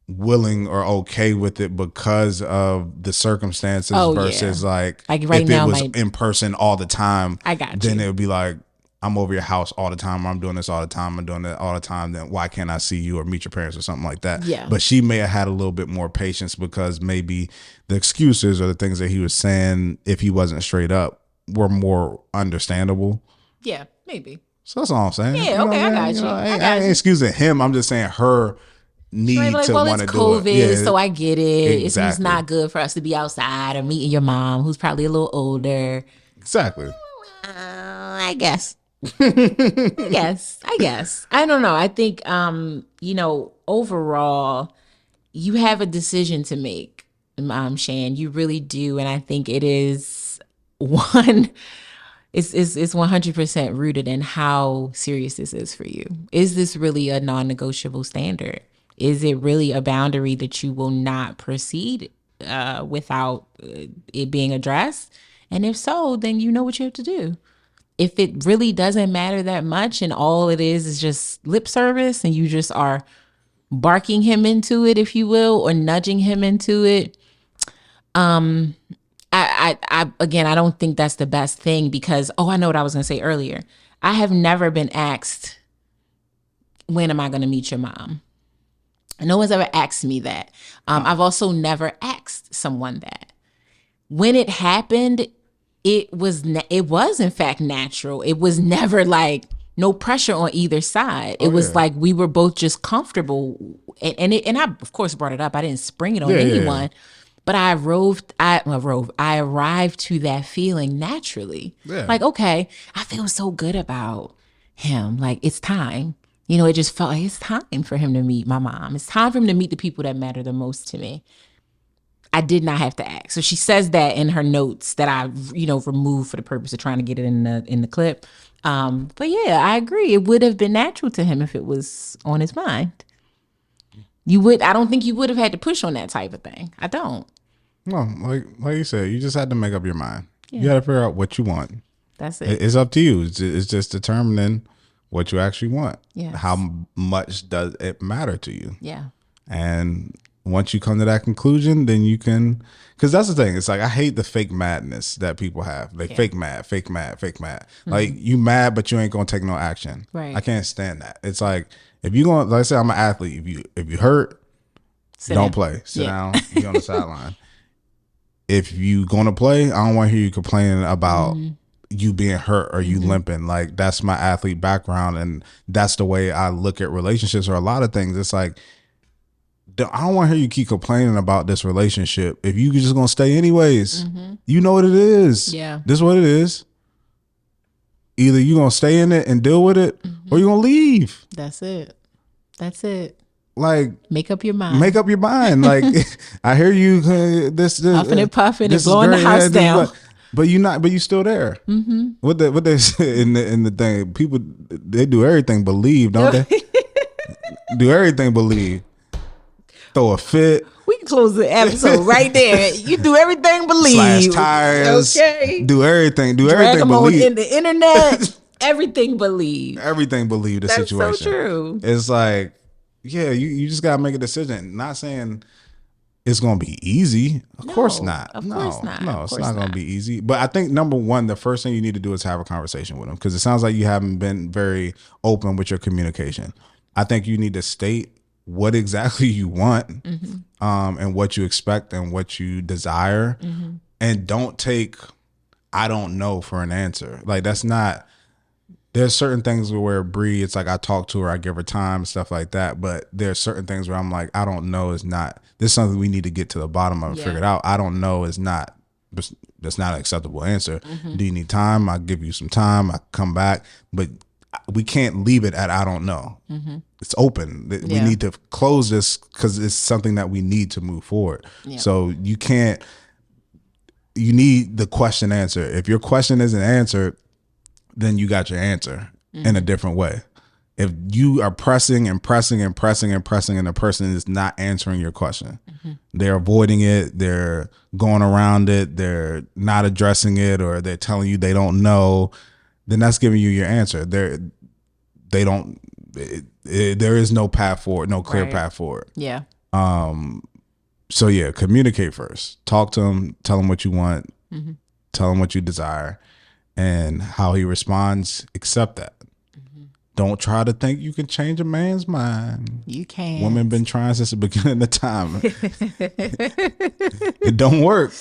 willing or okay with it because of the circumstances versus like right if now, it was in person all the time, then it would be like, I'm over your house all the time, or I'm doing this all the time, I'm doing that all the time, then why can't I see you or meet your parents or something like that? Yeah. But she may have had a little bit more patience because maybe the excuses or the things that he was saying, if he wasn't straight up, were more understandable. Yeah, maybe. So that's all I'm saying. Yeah, okay, I got you. I ain't excusing him. I'm just saying her need to want to do COVID, it. Yeah, so I get it. Exactly. It's not good for us to be outside or meeting your mom, who's probably a little older. Exactly. I guess. I guess. I don't know. I think, overall, you have a decision to make, Shan. You really do. And I think it is one, It's 100% rooted in how serious this is for you. Is this really a non-negotiable standard? Is it really a boundary that you will not proceed without it being addressed? And if so, then you know what you have to do. If it really doesn't matter that much and all it is just lip service and you just are barking him into it, if you will, or nudging him into it, again, I don't think that's the best thing because, I know what I was going to say earlier. I have never been asked, when am I going to meet your mom? No one's ever asked me that. I've also never asked someone that. When it happened, it was in fact natural. It was never like no pressure on either side. It was like we were both just comfortable. And I, of course, brought it up. I didn't spring it on anyone. But I arrived to that feeling naturally. Yeah. Like, okay, I feel so good about him. Like, it's time. It just felt like it's time for him to meet my mom. It's time for him to meet the people that matter the most to me. I did not have to ask. So she says that in her notes that I, removed for the purpose of trying to get it in the clip. But yeah, I agree. It would have been natural to him if it was on his mind. I don't think you would have had to push on that type of thing. I don't. No, like you said, you just had to make up your mind. Yeah. You got to figure out what you want. That's it. It's up to you. It's just determining what you actually want. Yeah. How much does it matter to you? Yeah. And once you come to that conclusion, then you can, because that's the thing. It's like, I hate the fake madness that people have. They fake mad. Mm-hmm. Like, you mad, but you ain't going to take no action. Right. I can't stand that. It's like, if you're going, like I said, I'm an athlete. If you hurt, don't play. Sit down, be on the sideline. If you going to play, I don't want to hear you complaining about you being hurt or you limping. Like, that's my athlete background, and that's the way I look at relationships or a lot of things. It's like, I don't want to hear you keep complaining about this relationship. If you just going to stay anyways, you know what it is. Yeah. This is what it is. Either you going to stay in it and deal with it or you going to leave. That's it. Like, make up your mind. Like, I hear you this puffing and puffing and blowing the house down. But you still there. Mm-hmm. What they say in the thing, people, they do everything believe, don't they? Do everything believe. Throw a fit. We can close the episode right there. You do everything believe. Slash tires. Okay. Do everything. Drag them believe. On in the internet. Everything believe. Everything believe the That's situation. That's so true. It's like, yeah, you just gotta make a decision. Not saying it's gonna be easy. Of course not. Of course not. No, it's not gonna be easy. But I think number one, the first thing you need to do is have a conversation with them, because it sounds like you haven't been very open with your communication. I think you need to state what exactly you want, and what you expect and what you desire, and don't take I don't know for an answer. Like, that's not. There's certain things where Bree, it's like I talk to her, I give her time, stuff like that. But there's certain things where I'm like, I don't know is not. This is something we need to get to the bottom of and figure it out. I don't know is not. That's not an acceptable answer. Do you need time? I'll give you some time. I come back, but we can't leave it at I don't know. It's open. We need to close this because it's something that we need to move forward. So you can't. You need the question answered. If your question isn't answered, then you got your answer in a different way. If you are pressing and pressing and pressing and pressing and the person is not answering your question, they're avoiding it, they're going around it, they're not addressing it, or they're telling you they don't know, then that's giving you your answer. There is no path forward, no clear path forward. Yeah. So yeah, communicate first. Talk to him, tell him what you want, tell him what you desire. And how he responds, accept that. Don't try to think you can change a man's mind. You can't. Women been trying since the beginning of time. It don't work.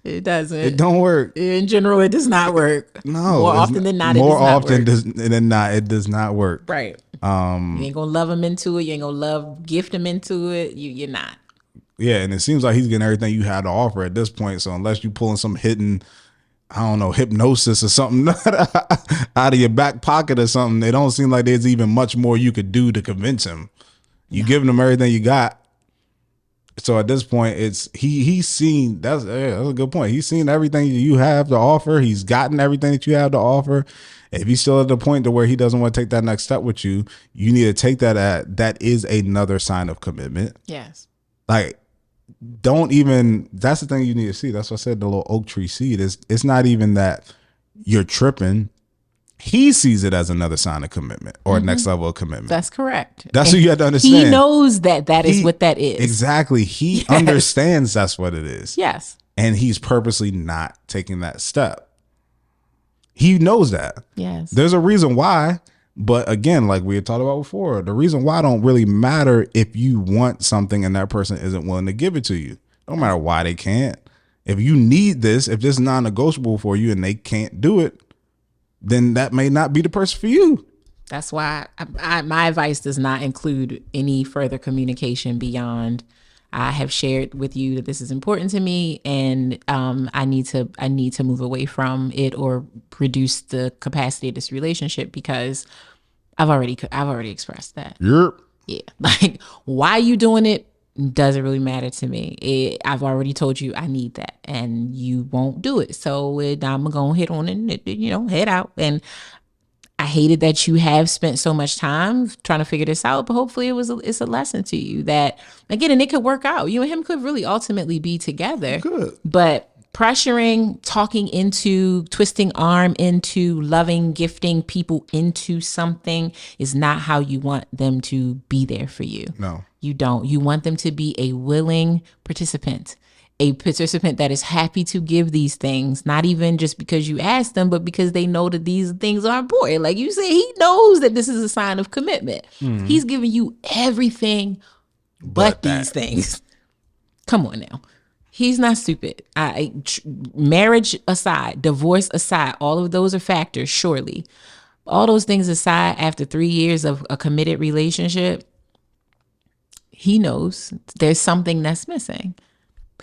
It doesn't. It don't work. In general, it does not work. No. More often than not, it does not work. Right. You ain't gonna love him into it. You ain't gonna gift him into it. You're not. Yeah, and it seems like he's getting everything you had to offer at this point. So unless you pulling some hidden, I don't know, hypnosis or something out of your back pocket or something, it don't seem like there's even much more you could do to convince him. You giving him everything you got. So at this point, it's he's seen that's a good point. He's seen everything you have to offer. He's gotten everything that you have to offer. If he's still at the point to where he doesn't want to take that next step with you, you need to take that is another sign of commitment. Yes. Like, don't even, that's the thing you need to see. That's what I said, the little oak tree seed is, it's not even that you're tripping. He sees it as another sign of commitment or next level of commitment. That's correct. That's what you have to understand. He knows that is what that is. Exactly. He understands that's what it is. Yes. And he's purposely not taking that step. He knows that. Yes. There's a reason why. But again, like we had talked about before, the reason why don't really matter if you want something and that person isn't willing to give it to you. No matter why they can't. If you need this, if this is non-negotiable for you and they can't do it, then that may not be the person for you. That's why my advice does not include any further communication beyond I have shared with you that this is important to me, and I need to move away from it or reduce the capacity of this relationship because I've already expressed that. Yep. Yeah, like why you doing it doesn't really matter to me. I've already told you I need that, and you won't do it. So I'm gonna hit on and head out. And I hated that you have spent so much time trying to figure this out, but hopefully it's a lesson to you that again, and it could work out. You and him could really ultimately be together. Good. But pressuring, talking into, twisting arm into, loving, gifting people into something is not how you want them to be there for you. No. You don't. You want them to be a willing participant. A participant that is happy to give these things, not even just because you asked them, but because they know that these things are important. Like you said, he knows that this is a sign of commitment. Mm-hmm. He's giving you everything but these things. Come on now. He's not stupid. Marriage aside, divorce aside, all of those are factors, surely. All those things aside, after 3 years of a committed relationship, he knows there's something that's missing.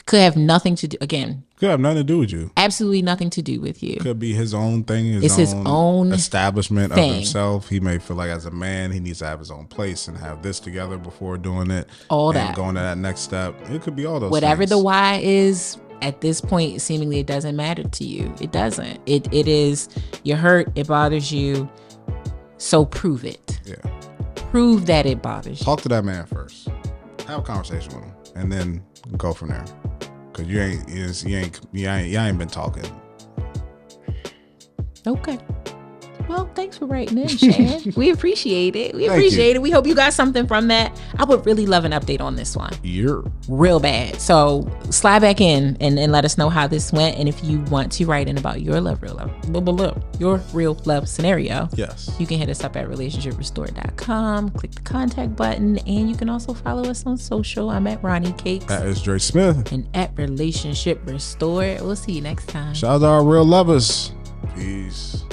Could have nothing to do, again. Could have nothing to do with you. Absolutely nothing to do with you. Could be his own thing, his own establishment thing. Of himself. He may feel like as a man, he needs to have his own place and have this together before doing it. All and that. Going to that next step. It could be all those Whatever things. the why is, at this point, seemingly it doesn't matter to you. It doesn't. It is, you're hurt, it bothers you, so prove it. Yeah. Prove that it bothers you. Talk to that man first. Have a conversation with him. And then go from there. Cause you ain't been talking. Okay. Well, thanks for writing in, Shan. We appreciate it. We appreciate it. We hope you got something from that. I would really love an update on this one. Yeah. Real bad. So slide back in and let us know how this went. And if you want to write in about your real love scenario, yes, you can hit us up at relationshiprestore.com. Click the contact button, and you can also follow us on social. I'm at Ronnie Cakes. That is Dre Smith. And at Relationship Restore. We'll see you next time. Shout out to our real lovers. Peace.